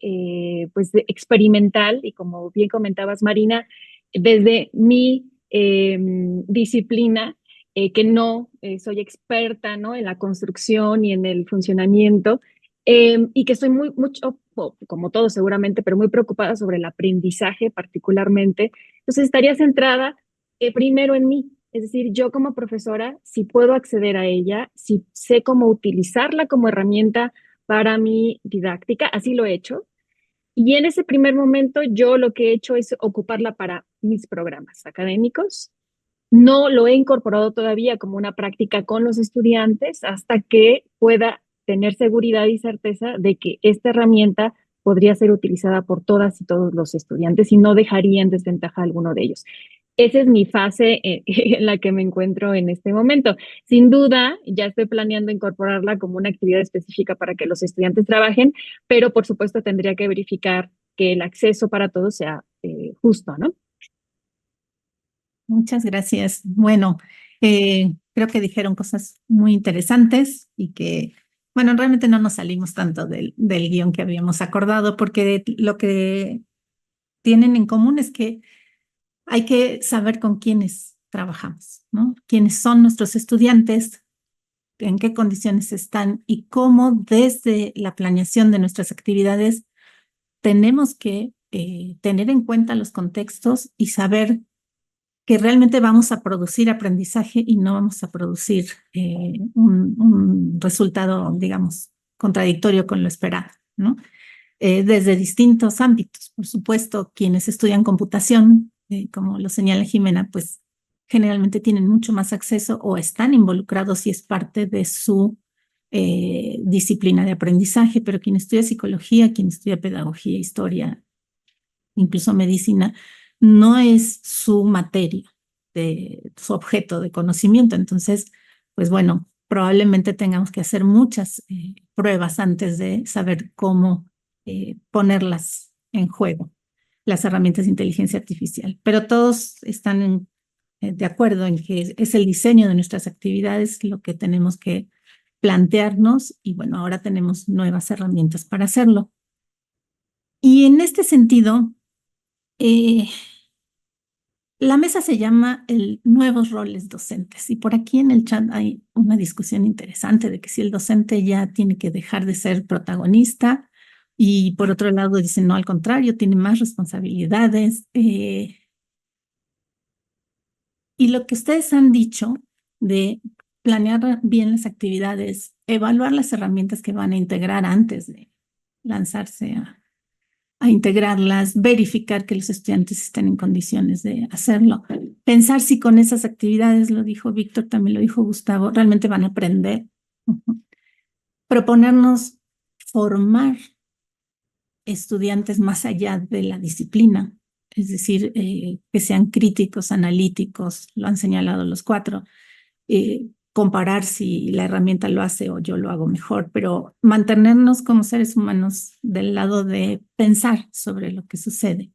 pues experimental, y como bien comentabas, Marina, desde mi disciplina, que no soy experta, ¿no?, en la construcción y en el funcionamiento, y que estoy mucho, como todos seguramente, pero muy preocupada sobre el aprendizaje particularmente. Entonces estaría centrada primero en mí. Es decir, yo como profesora, si puedo acceder a ella, si sé cómo utilizarla como herramienta para mi didáctica, así lo he hecho. Y en ese primer momento yo lo que he hecho es ocuparla para mis programas académicos. No lo he incorporado todavía como una práctica con los estudiantes hasta que pueda tener seguridad y certeza de que esta herramienta podría ser utilizada por todas y todos los estudiantes y no dejaría en desventaja a alguno de ellos. Esa es mi fase en la que me encuentro en este momento. Sin duda, ya estoy planeando incorporarla como una actividad específica para que los estudiantes trabajen, pero por supuesto tendría que verificar que el acceso para todos sea justo, ¿no? Muchas gracias. Bueno, creo que dijeron cosas muy interesantes y que, bueno, realmente no nos salimos tanto del guión que habíamos acordado, porque lo que tienen en común es que hay que saber con quiénes trabajamos, ¿no? Quiénes son nuestros estudiantes, en qué condiciones están y cómo desde la planeación de nuestras actividades tenemos que tener en cuenta los contextos y saber que realmente vamos a producir aprendizaje y no vamos a producir un resultado, digamos, contradictorio con lo esperado, ¿no? Desde distintos ámbitos. Por supuesto, quienes estudian computación, como lo señala Jimena, pues generalmente tienen mucho más acceso o están involucrados y es parte de su disciplina de aprendizaje, pero quien estudia psicología, quien estudia pedagogía, historia, incluso medicina, no es su materia, su objeto de conocimiento. Entonces, pues bueno, probablemente tengamos que hacer muchas pruebas antes de saber cómo ponerlas en juego, las herramientas de inteligencia artificial. Pero todos están de acuerdo en que es el diseño de nuestras actividades lo que tenemos que plantearnos y bueno, ahora tenemos nuevas herramientas para hacerlo. Y en este sentido, la mesa se llama el Nuevos Roles Docentes y por aquí en el chat hay una discusión interesante de que si el docente ya tiene que dejar de ser protagonista y por otro lado dicen no, al contrario, tiene más responsabilidades. Y lo que ustedes han dicho de planear bien las actividades, evaluar las herramientas que van a integrar antes de lanzarse a integrarlas, verificar que los estudiantes estén en condiciones de hacerlo, pensar si con esas actividades, lo dijo Víctor, también lo dijo Gustavo, realmente van a aprender. Proponernos formar estudiantes más allá de la disciplina, es decir, que sean críticos, analíticos, lo han señalado los cuatro, comparar si la herramienta lo hace o yo lo hago mejor, pero mantenernos como seres humanos del lado de pensar sobre lo que sucede.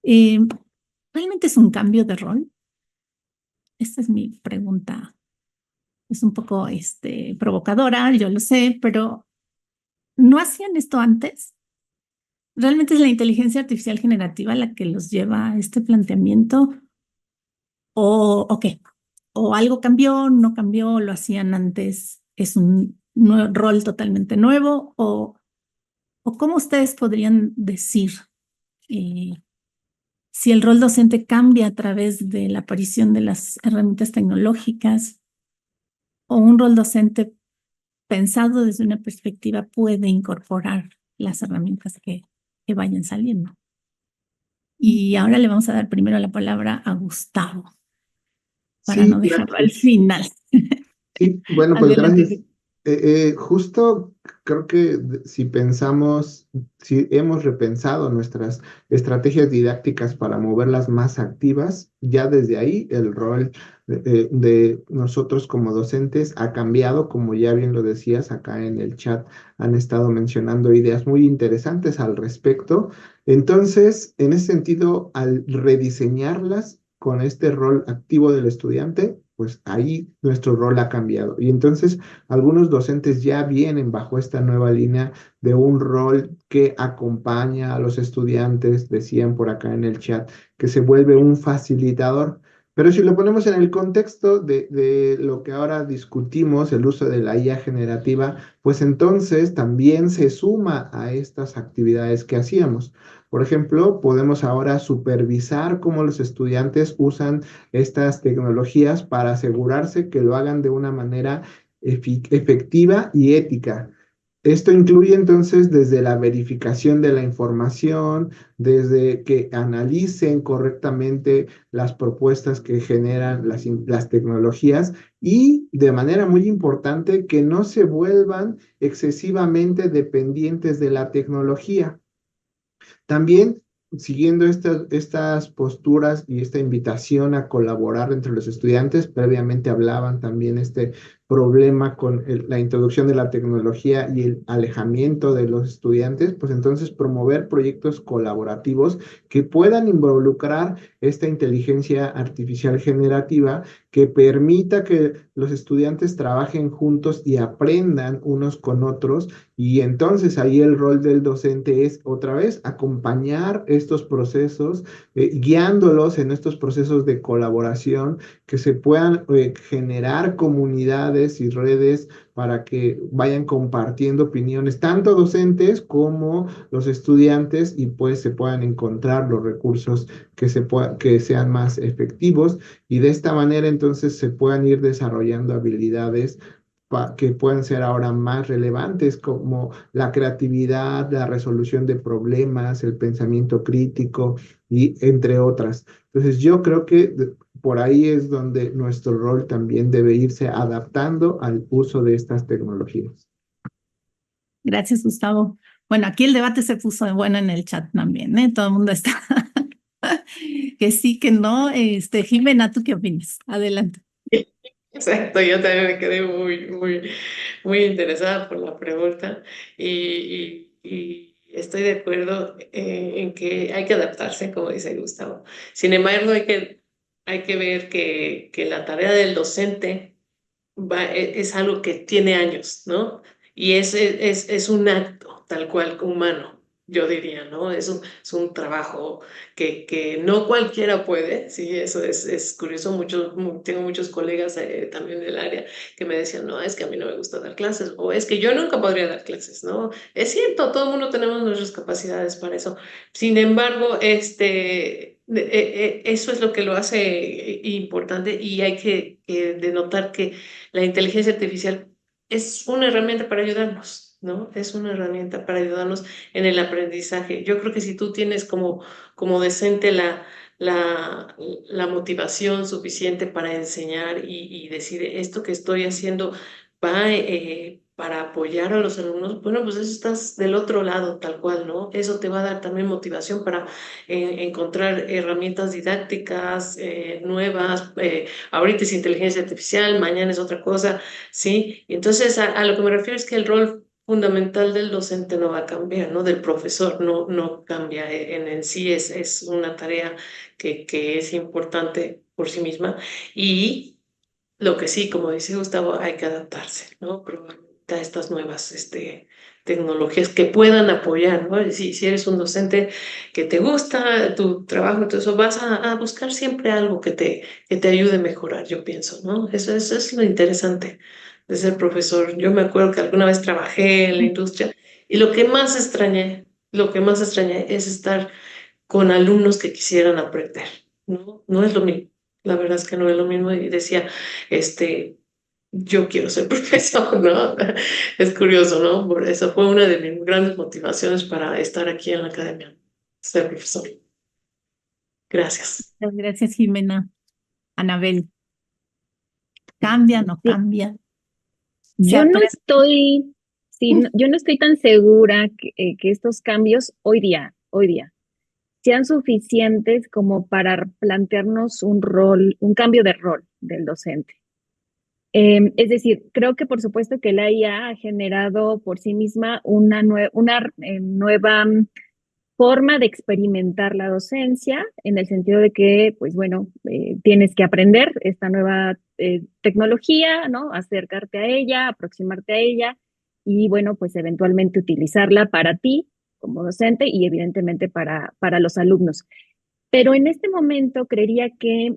¿Realmente es un cambio de rol? Esta es mi pregunta. Es un poco provocadora, yo lo sé, pero ¿no hacían esto antes? ¿Realmente es la inteligencia artificial generativa la que los lleva a este planteamiento? ¿O qué? ¿O algo cambió, no cambió, lo hacían antes, es un rol totalmente nuevo? ¿O cómo ustedes podrían decir si el rol docente cambia a través de la aparición de las herramientas tecnológicas o un rol docente pensado desde una perspectiva puede incorporar las herramientas que vayan saliendo? Y ahora le vamos a dar primero la palabra a Gustavo para Sí, no dejarlo al gracias. final. Sí, bueno, pues Adelante. gracias. Justo creo que si hemos repensado nuestras estrategias didácticas para moverlas más activas, ya desde ahí el rol de nosotros como docentes ha cambiado, como ya bien lo decías acá en el chat, han estado mencionando ideas muy interesantes al respecto. Entonces, en ese sentido, al rediseñarlas con este rol activo del estudiante, pues ahí nuestro rol ha cambiado. Y entonces algunos docentes ya vienen bajo esta nueva línea de un rol que acompaña a los estudiantes, decían por acá en el chat, que se vuelve un facilitador. Pero si lo ponemos en el contexto de lo que ahora discutimos, el uso de la IA generativa, pues entonces también se suma a estas actividades que hacíamos. Por ejemplo, podemos ahora supervisar cómo los estudiantes usan estas tecnologías para asegurarse que lo hagan de una manera efectiva y ética. Esto incluye entonces desde la verificación de la información, desde que analicen correctamente las propuestas que generan las tecnologías y de manera muy importante que no se vuelvan excesivamente dependientes de la tecnología. También, siguiendo estas posturas y esta invitación a colaborar entre los estudiantes, previamente hablaban también este problema con la introducción de la tecnología y el alejamiento de los estudiantes, pues entonces promover proyectos colaborativos que puedan involucrar esta inteligencia artificial generativa que permita que los estudiantes trabajen juntos y aprendan unos con otros y entonces ahí el rol del docente es otra vez acompañar estos procesos, guiándolos en estos procesos de colaboración, que se puedan generar comunidades y redes para que vayan compartiendo opiniones, tanto docentes como los estudiantes, y pues se puedan encontrar los recursos que sean más efectivos y de esta manera entonces se puedan ir desarrollando habilidades que pueden ser ahora más relevantes, como la creatividad, la resolución de problemas, el pensamiento crítico y entre otras. Entonces, yo creo que por ahí es donde nuestro rol también debe irse adaptando al uso de estas tecnologías. Gracias, Gustavo. Bueno, aquí el debate se puso bueno en el chat también, ¿eh? Todo el mundo está que sí, que no. Jimena, ¿tú qué opinas? Adelante. Exacto, yo también me quedé muy interesada por la pregunta y estoy de acuerdo en que hay que adaptarse, como dice Gustavo. Sin embargo, hay que ver que la tarea del docente es algo que tiene años, ¿no? Y es un acto tal cual humano, yo diría, ¿no? Es un trabajo que no cualquiera puede, sí, eso es curioso. Tengo muchos colegas también del área que me decían, no, es que a mí no me gusta dar clases, o es que yo nunca podría dar clases, ¿no? Es cierto, todo el mundo tenemos nuestras capacidades para eso. Sin embargo, eso es lo que lo hace importante y hay que denotar que la inteligencia artificial es una herramienta para ayudarnos, ¿no? Es una herramienta para ayudarnos en el aprendizaje. Yo creo que si tú tienes como decente la, la motivación suficiente para enseñar y decir esto que estoy haciendo va para apoyar a los alumnos, bueno, pues eso estás del otro lado, tal cual, ¿no? Eso te va a dar también motivación para encontrar herramientas didácticas nuevas. Ahorita es inteligencia artificial, mañana es otra cosa, ¿sí? Y entonces a lo que me refiero es que el rol fundamental del docente no va a cambiar, ¿no? Del profesor no cambia. En sí es una tarea que es importante por sí misma. Y lo que sí, como dice Gustavo, hay que adaptarse, ¿no? Probablemente a estas nuevas tecnologías que puedan apoyar, ¿no? Si eres un docente que te gusta tu trabajo, todo eso, vas a buscar siempre algo que te ayude a mejorar, yo pienso, ¿no? Eso es lo interesante de ser profesor. Yo me acuerdo que alguna vez trabajé en la industria y lo que más extrañé es estar con alumnos que quisieran aprender, ¿no? No es lo mismo. La verdad es que no es lo mismo y decía, este, yo quiero ser profesor, ¿no? Es curioso, ¿no? Por eso fue una de mis grandes motivaciones para estar aquí en la academia, ser profesor. Gracias. Muchas gracias, Jimena. Anabel, ¿cambia, no Sí, cambia? Se Yo no aprende. estoy, sí, yo no estoy tan segura que estos cambios hoy día, sean suficientes como para plantearnos un rol, un cambio de rol del docente. Es decir, creo que por supuesto que la IA ha generado por sí misma una nueva forma de experimentar la docencia, en el sentido de que, pues bueno, tienes que aprender esta nueva tecnología, ¿no? Acercarte a ella, aproximarte a ella y, bueno, pues eventualmente utilizarla para ti como docente y evidentemente para los alumnos. Pero en este momento creería que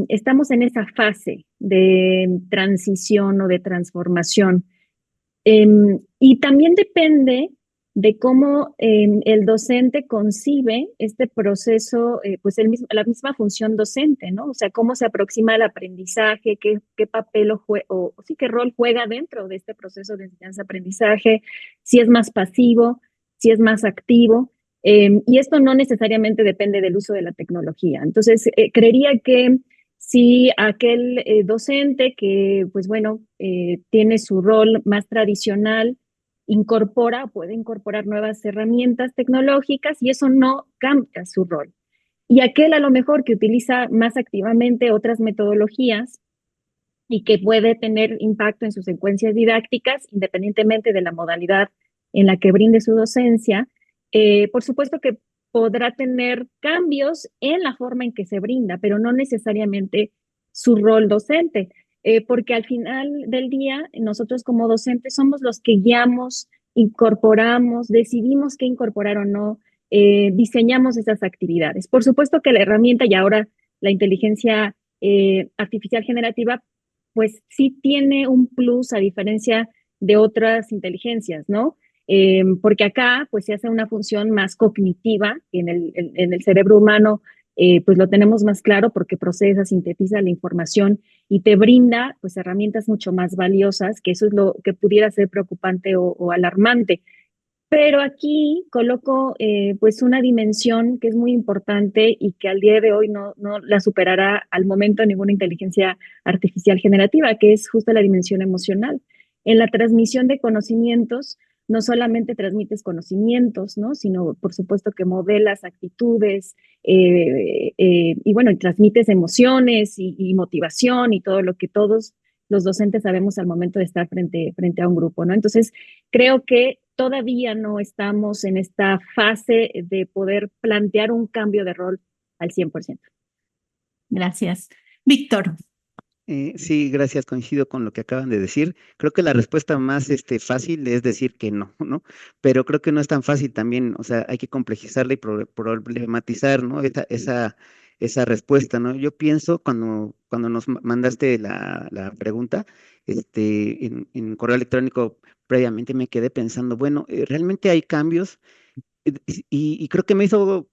estamos en esa fase de transición o de transformación. Y también depende de cómo el docente concibe este proceso, pues la misma función docente, ¿no? O sea, cómo se aproxima al aprendizaje, qué papel o sí, qué rol juega dentro de este proceso de enseñanza-aprendizaje, si es más pasivo, si es más activo. Y esto no necesariamente depende del uso de la tecnología. Entonces, creería que si aquel docente que, pues bueno, tiene su rol más tradicional, puede incorporar nuevas herramientas tecnológicas y eso no cambia su rol. Y aquel a lo mejor que utiliza más activamente otras metodologías y que puede tener impacto en sus secuencias didácticas, independientemente de la modalidad en la que brinde su docencia, por supuesto que podrá tener cambios en la forma en que se brinda, pero no necesariamente su rol docente, porque al final del día nosotros como docentes somos los que guiamos, incorporamos, decidimos qué incorporar o no, diseñamos esas actividades. Por supuesto que la herramienta y ahora la inteligencia artificial generativa pues sí tiene un plus a diferencia de otras inteligencias, ¿no? Porque acá pues se hace una función más cognitiva en el cerebro humano, pues lo tenemos más claro porque procesa, sintetiza la información y te brinda pues herramientas mucho más valiosas, que eso es lo que pudiera ser preocupante o alarmante. Pero aquí coloco pues una dimensión que es muy importante y que al día de hoy no la superará al momento ninguna inteligencia artificial generativa, que es justo la dimensión emocional. En la transmisión de conocimientos, no solamente transmites conocimientos, ¿no? Sino, por supuesto, que modelas actitudes y bueno, y transmites emociones y motivación y todo lo que todos los docentes sabemos al momento de estar frente a un grupo, ¿no? Entonces, creo que todavía no estamos en esta fase de poder plantear un cambio de rol al 100%. Gracias. Víctor. Sí, gracias, coincido con lo que acaban de decir. Creo que la respuesta más fácil es decir que no, ¿no? Pero creo que no es tan fácil también, o sea, hay que complejizarla y problematizar, ¿no? Esa respuesta, ¿no? Yo pienso cuando nos mandaste la pregunta, en correo electrónico previamente me quedé pensando, bueno, ¿realmente hay cambios? Y creo que me hizo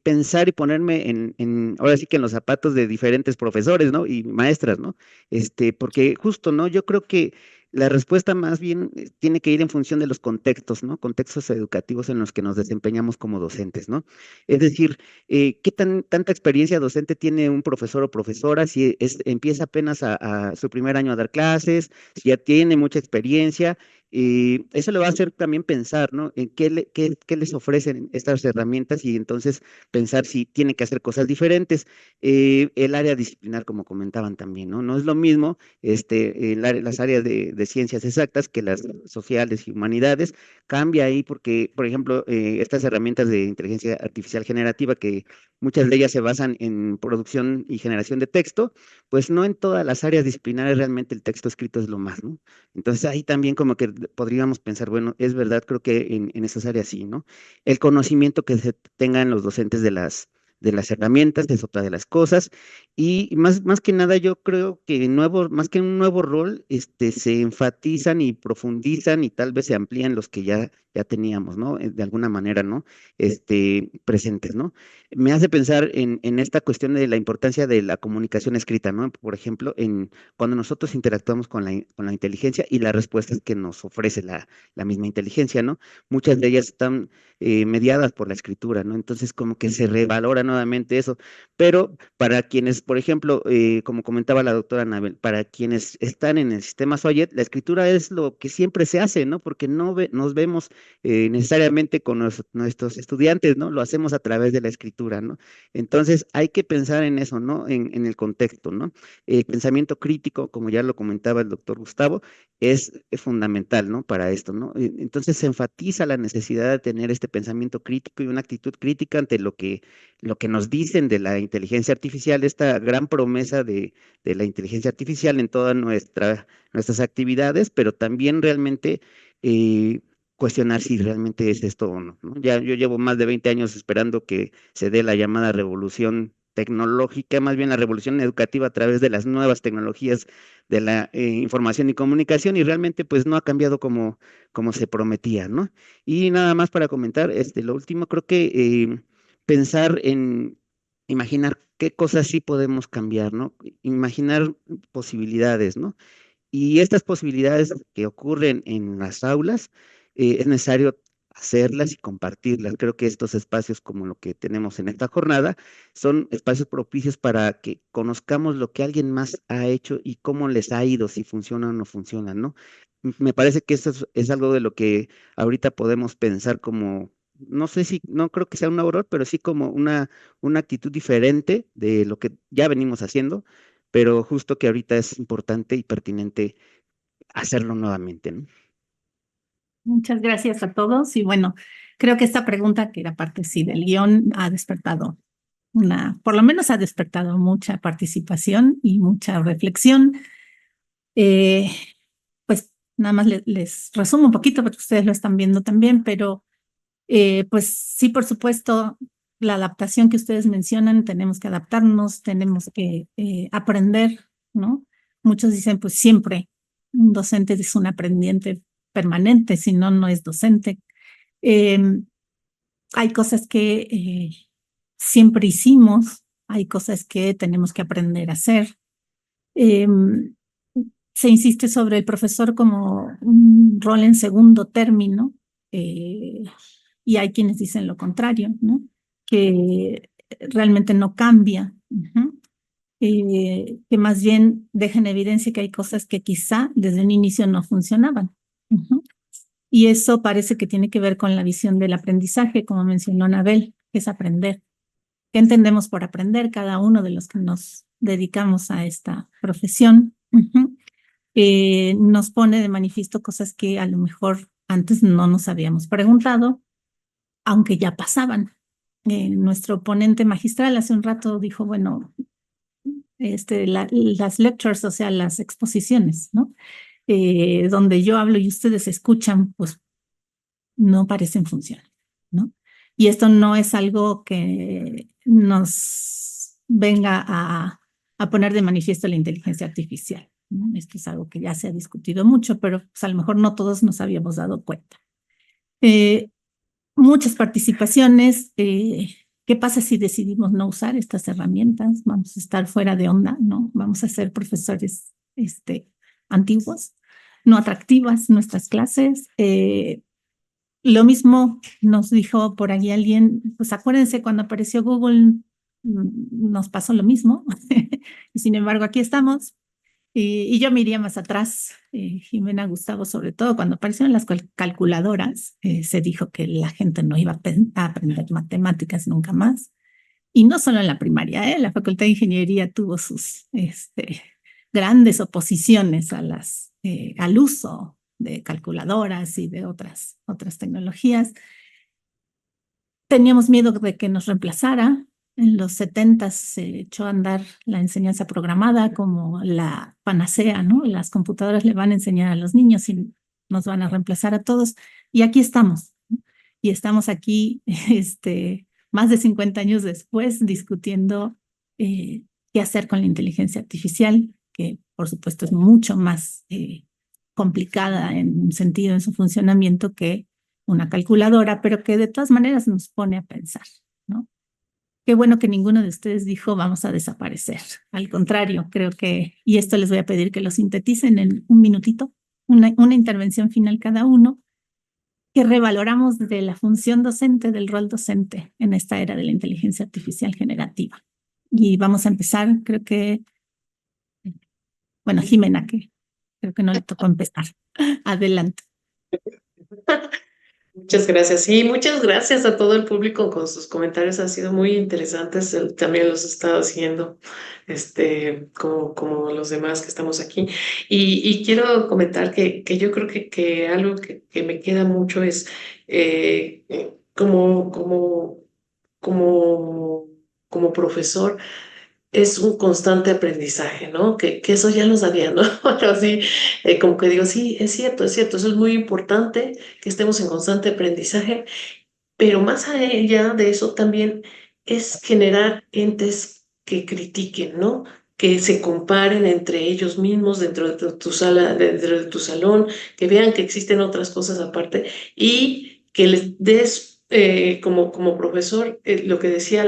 pensar y ponerme ahora sí que en los zapatos de diferentes profesores, ¿no? Y maestras, ¿no? Porque justo, ¿no? Yo creo que la respuesta más bien tiene que ir en función de los contextos, ¿no? Contextos educativos en los que nos desempeñamos como docentes, ¿no? Es decir, ¿qué tanta experiencia docente tiene un profesor o profesora si empieza apenas a su primer año a dar clases, si ya tiene mucha experiencia? Y eso le va a hacer también pensar, ¿no? En qué les ofrecen estas herramientas y entonces pensar si tiene que hacer cosas diferentes. El área disciplinar, como comentaban también, ¿no? No es lo mismo las áreas de ciencias exactas que las sociales y humanidades. Cambia ahí porque, por ejemplo, estas herramientas de inteligencia artificial generativa, que muchas de ellas se basan en producción y generación de texto, pues no en todas las áreas disciplinares realmente el texto escrito es lo más, ¿no? Entonces ahí también como que podríamos pensar, bueno, es verdad, creo que en esas áreas sí, ¿no? El conocimiento que se tengan los docentes de las herramientas es otra de las cosas. Y más que nada yo creo que más que un nuevo rol, se enfatizan y profundizan y tal vez se amplían los que ya ya teníamos, ¿no? De alguna manera, ¿no? Presentes, ¿no? Me hace pensar en esta cuestión de la importancia de la comunicación escrita, ¿no? Por ejemplo, cuando nosotros interactuamos con la inteligencia y las respuestas que nos ofrece la misma inteligencia, ¿no? Muchas de ellas están mediadas por la escritura, ¿no? Entonces, como que se revalora nuevamente eso. Pero para quienes, por ejemplo, como comentaba la doctora Anabel, para quienes están en el sistema Soyet, la escritura es lo que siempre se hace, ¿no? Porque nos vemos necesariamente con nuestros estudiantes, ¿no? Lo hacemos a través de la escritura, ¿no? Entonces, hay que pensar en eso, ¿no? En el contexto, ¿no? Pensamiento crítico, como ya lo comentaba el doctor Gustavo, es fundamental, ¿no? Para esto, ¿no? Entonces, se enfatiza la necesidad de tener este pensamiento crítico y una actitud crítica ante lo que nos dicen de la inteligencia artificial, esta gran promesa de la inteligencia artificial en todas nuestras actividades, pero también realmente cuestionar si realmente es esto o no, ¿no? Ya yo llevo más de 20 años esperando que se dé la llamada revolución tecnológica, más bien la revolución educativa a través de las nuevas tecnologías de la información y comunicación, y realmente pues no ha cambiado como se prometía, ¿no? Y nada más para comentar, lo último, creo que pensar imaginar qué cosas sí podemos cambiar, ¿no? Imaginar posibilidades, ¿no? Y estas posibilidades que ocurren en las aulas, es necesario hacerlas y compartirlas. Creo que estos espacios como lo que tenemos en esta jornada son espacios propicios para que conozcamos lo que alguien más ha hecho y cómo les ha ido, si funciona o no funciona, ¿no? Me parece que eso es algo de lo que ahorita podemos pensar como, no sé si, no creo que sea un error, pero sí como una actitud diferente de lo que ya venimos haciendo, pero justo que ahorita es importante y pertinente hacerlo nuevamente, ¿no? Muchas gracias a todos. Y bueno, creo que esta pregunta, que era parte sí del guión, ha despertado por lo menos ha despertado mucha participación y mucha reflexión. Eh, pues nada más les resumo un poquito porque ustedes lo están viendo también, pero pues sí, por supuesto, la adaptación que ustedes mencionan, tenemos que adaptarnos, tenemos que aprender, ¿no? Muchos dicen, pues siempre un docente es un aprendiente permanente, si no, no es docente. Eh, Hay cosas que siempre hicimos, hay cosas que tenemos que aprender a hacer. Eh, Se insiste sobre el profesor como un rol en segundo término, eh, y hay quienes dicen lo contrario, ¿no? Que realmente no cambia, que más bien deja en evidencia que hay cosas que quizá desde un inicio no funcionaban. Y eso parece que tiene que ver con la visión del aprendizaje, como mencionó Anabel, que es aprender. ¿Qué entendemos por aprender cada uno de los que nos dedicamos a esta profesión? Nos pone de manifiesto cosas que a lo mejor antes no nos habíamos preguntado, aunque ya pasaban. Nuestro ponente magistral hace un rato dijo, bueno, las lectures, o sea, las exposiciones, ¿no? Donde yo hablo y ustedes escuchan, pues no parecen funcionar, ¿no? Y esto no es algo que nos venga a poner de manifiesto la inteligencia artificial, ¿no? Esto es algo que ya se ha discutido mucho, pero pues, a lo mejor no todos nos habíamos dado cuenta. Muchas participaciones. ¿Qué pasa si decidimos no usar estas herramientas? Vamos a estar fuera de onda, ¿no? Vamos a ser profesores antiguos, no atractivas nuestras clases. Lo mismo nos dijo por ahí alguien, pues acuérdense cuando apareció Google, nos pasó lo mismo. Y sin embargo, aquí estamos. Y yo me iría más atrás, Jimena, Gustavo, sobre todo cuando aparecieron las calculadoras, se dijo que la gente no iba a aprender matemáticas nunca más. Y no solo en la primaria, la Facultad de Ingeniería tuvo sus grandes oposiciones al uso de calculadoras y de otras tecnologías. Teníamos miedo de que nos reemplazara. En los 70 se echó a andar la enseñanza programada como la panacea, ¿no? Las computadoras le van a enseñar a los niños y nos van a reemplazar a todos. Y aquí estamos, ¿no? Y estamos aquí más de 50 años después discutiendo qué hacer con la inteligencia artificial, que por supuesto es mucho más complicada en un sentido en su funcionamiento que una calculadora, pero que de todas maneras nos pone a pensar, ¿no? Qué bueno que ninguno de ustedes dijo vamos a desaparecer. Al contrario, creo que, y esto les voy a pedir que lo sinteticen en un minutito, una intervención final cada uno, que revaloramos de la función docente, del rol docente en esta era de la inteligencia artificial generativa. Y vamos a empezar, creo que, bueno, Jimena, que creo que no le tocó empezar. Adelante. Muchas gracias. Sí, muchas gracias a todo el público con sus comentarios. Han sido muy interesantes. También los he estado haciendo, como los demás que estamos aquí. Y quiero comentar que yo creo que algo que me queda mucho es como, como profesor. Es un constante aprendizaje, ¿no? Que eso ya lo sabía, ¿no? Pero sí, como que digo, sí, es cierto, eso es muy importante, que estemos en constante aprendizaje, pero más allá de eso también es generar entes que critiquen, ¿no? Que se comparen entre ellos mismos dentro de tu sala, dentro de tu salón, que vean que existen otras cosas aparte y que les des como profesor, lo que decía,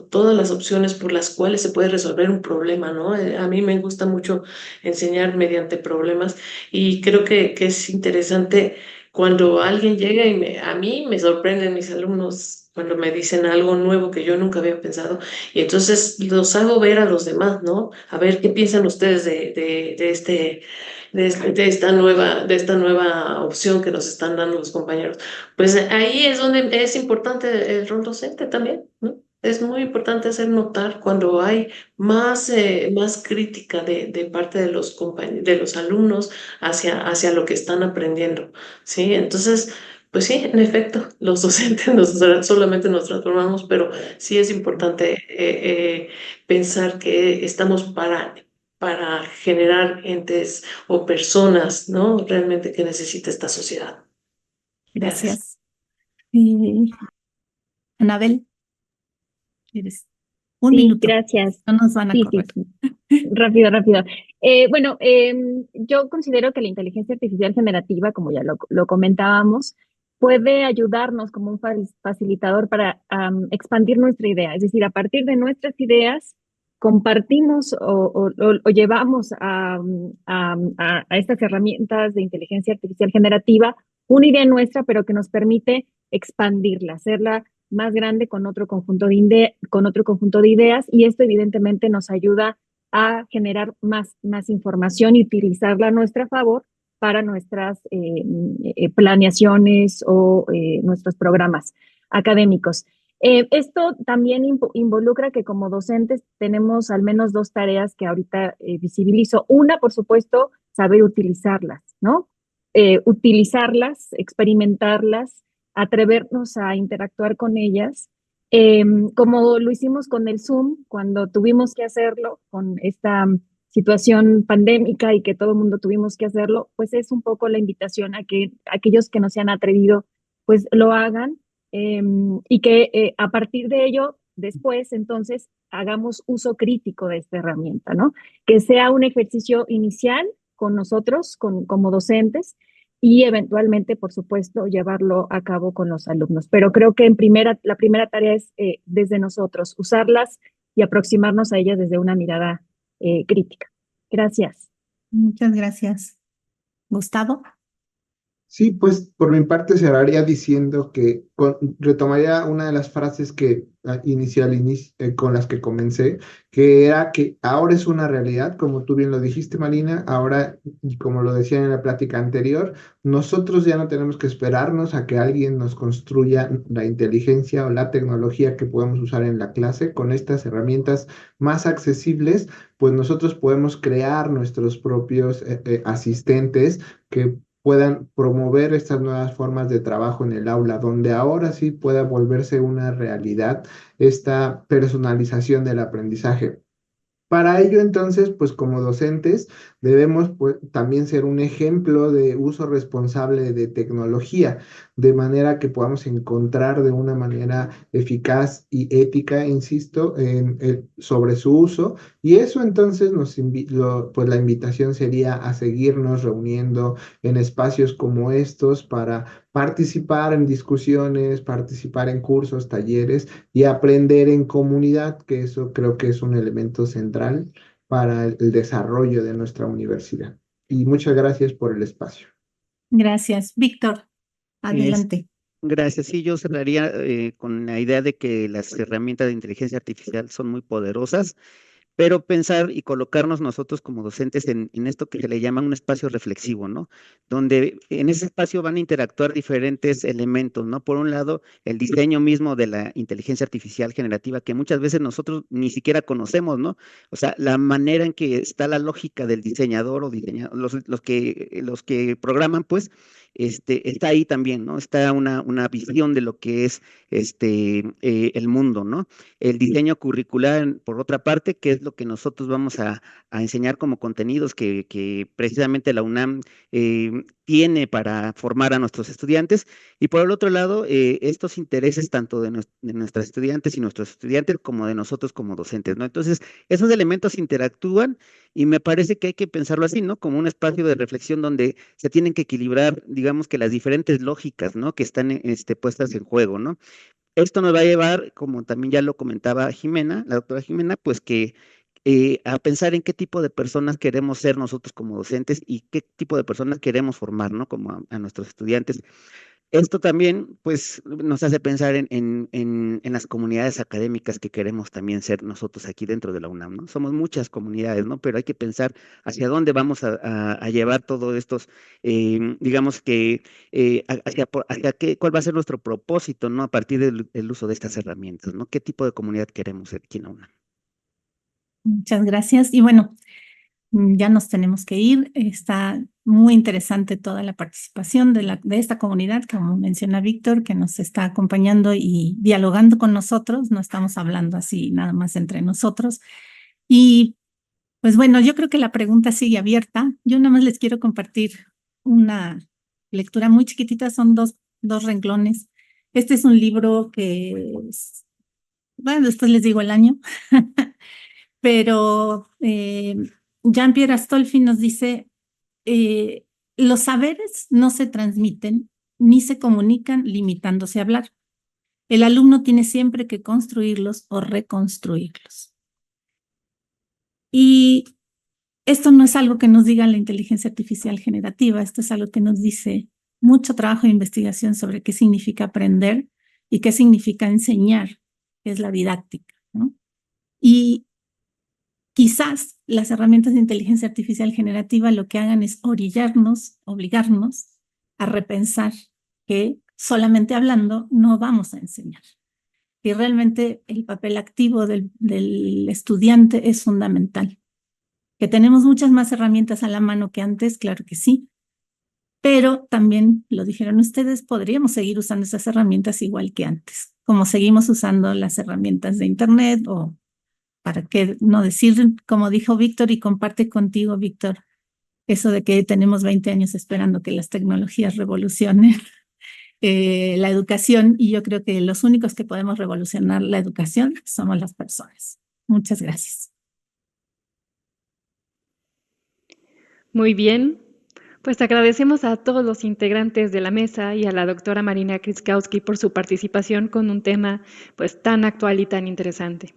todas las opciones por las cuales se puede resolver un problema, ¿no? A mí me gusta mucho enseñar mediante problemas y creo que es interesante cuando alguien llega y a mí me sorprenden mis alumnos cuando me dicen algo nuevo que yo nunca había pensado y entonces los hago ver a los demás, ¿no? A ver qué piensan ustedes de esta nueva opción que nos están dando los compañeros. Pues ahí es donde es importante el rol docente también, ¿no? Es muy importante hacer notar cuando hay más crítica de parte de de los alumnos hacia lo que están aprendiendo, ¿sí? Entonces, pues sí, en efecto, los docentes solamente nos transformamos, pero sí es importante pensar que estamos para generar entes o personas, ¿no? Realmente que necesita esta sociedad. Gracias. Y Anabel, ¿quieres? Un Sí, minuto. gracias. No nos van a Sí, correr. sí. Rápido, rápido. Bueno, yo considero que la inteligencia artificial generativa, como ya lo comentábamos, puede ayudarnos como un facilitador para expandir nuestra idea. Es decir, a partir de nuestras ideas, compartimos o llevamos a estas herramientas de inteligencia artificial generativa una idea nuestra, pero que nos permite expandirla, hacerla más grande con otro conjunto con otro conjunto de ideas, y esto evidentemente nos ayuda a generar más información y utilizarla a nuestro favor para nuestras planeaciones o nuestros programas académicos. Esto también involucra que como docentes tenemos al menos dos tareas que ahorita visibilizo. Una, por supuesto, saber utilizarlas, ¿no? Utilizarlas, experimentarlas, atrevernos a interactuar con ellas, como lo hicimos con el Zoom, cuando tuvimos que hacerlo con esta situación pandémica y que todo el mundo tuvimos que hacerlo, pues es un poco la invitación a que aquellos que no se han atrevido, pues lo hagan, y que a partir de ello, después, entonces, hagamos uso crítico de esta herramienta, ¿no? Que sea un ejercicio inicial con nosotros, como docentes, y eventualmente, por supuesto, llevarlo a cabo con los alumnos. Pero creo que la primera tarea es desde nosotros, usarlas y aproximarnos a ellas desde una mirada crítica. Gracias. Muchas gracias. Gustavo. Sí, pues por mi parte cerraría diciendo que retomaría una de las frases que con las que comencé, que era que ahora es una realidad, como tú bien lo dijiste, Marina, ahora, y como lo decía en la plática anterior, nosotros ya no tenemos que esperarnos a que alguien nos construya la inteligencia o la tecnología que podemos usar en la clase. Con estas herramientas más accesibles, pues nosotros podemos crear nuestros propios asistentes que puedan promover estas nuevas formas de trabajo en el aula, donde ahora sí pueda volverse una realidad esta personalización del aprendizaje. Para ello, entonces, pues como docentes debemos pues, también ser un ejemplo de uso responsable de tecnología, de manera que podamos encontrar de una manera eficaz y ética, insisto, sobre su uso. Y eso entonces pues la invitación sería a seguirnos reuniendo en espacios como estos para participar en discusiones, participar en cursos, talleres y aprender en comunidad, que eso creo que es un elemento central para el desarrollo de nuestra universidad. Y muchas gracias por el espacio. Gracias. Víctor, Es- adelante. Gracias. Sí, yo cerraría con la idea de que las herramientas de inteligencia artificial son muy poderosas, pero pensar y colocarnos nosotros como docentes en esto que se le llama un espacio reflexivo, ¿no? Donde en ese espacio van a interactuar diferentes elementos, ¿no? Por un lado, el diseño mismo de la inteligencia artificial generativa, que muchas veces nosotros ni siquiera conocemos, ¿no? O sea, la manera en que está la lógica del diseñador o los que programan, pues, está ahí también, ¿no? Está una visión de lo que es el mundo, ¿no? El diseño curricular, por otra parte, que es lo que nosotros vamos a enseñar como contenidos que precisamente la UNAM tiene para formar a nuestros estudiantes. Y por el otro lado, estos intereses tanto de nuestras estudiantes y nuestros estudiantes como de nosotros como docentes, ¿no? Entonces, esos elementos interactúan y me parece que hay que pensarlo así, ¿no? Como un espacio de reflexión donde se tienen que equilibrar, digamos que las diferentes lógicas, ¿no? Que están puestas en juego, ¿no? Esto nos va a llevar, como también ya lo comentaba Jimena, la doctora Jimena, pues que a pensar en qué tipo de personas queremos ser nosotros como docentes y qué tipo de personas queremos formar, ¿no? Como a nuestros estudiantes. Esto también, pues, nos hace pensar en las comunidades académicas que queremos también ser nosotros aquí dentro de la UNAM, ¿no? Somos muchas comunidades, ¿no? Pero hay que pensar hacia dónde vamos a llevar todos estos, digamos que, hacia qué, cuál va a ser nuestro propósito, ¿no? A partir del uso de estas herramientas, ¿no? ¿Qué tipo de comunidad queremos ser aquí en la UNAM? Muchas gracias. Y bueno, ya nos tenemos que ir. Está muy interesante toda la participación de esta comunidad, como menciona Víctor, que nos está acompañando y dialogando con nosotros. No estamos hablando así nada más entre nosotros. Y pues bueno, yo creo que la pregunta sigue abierta. Yo nada más les quiero compartir una lectura muy chiquitita, son dos renglones. Este es un libro bueno, después les digo el año, pero Jean-Pierre Astolfi nos dice, los saberes no se transmiten ni se comunican limitándose a hablar. El alumno tiene siempre que construirlos o reconstruirlos. Y esto no es algo que nos diga la inteligencia artificial generativa, esto es algo que nos dice mucho trabajo de investigación sobre qué significa aprender y qué significa enseñar, que es la didáctica, ¿no? Y quizás las herramientas de inteligencia artificial generativa lo que hagan es obligarnos a repensar que solamente hablando no vamos a enseñar. Y realmente el papel activo del estudiante es fundamental. Que tenemos muchas más herramientas a la mano que antes, claro que sí, pero también, lo dijeron ustedes, podríamos seguir usando esas herramientas igual que antes, como seguimos usando las herramientas de Internet o para qué no decir, como dijo Víctor y comparte contigo, Víctor, eso de que tenemos 20 años esperando que las tecnologías revolucionen la educación y yo creo que los únicos que podemos revolucionar la educación somos las personas. Muchas gracias. Muy bien, pues agradecemos a todos los integrantes de la mesa y a la doctora Marina Kryskowski por su participación con un tema pues tan actual y tan interesante.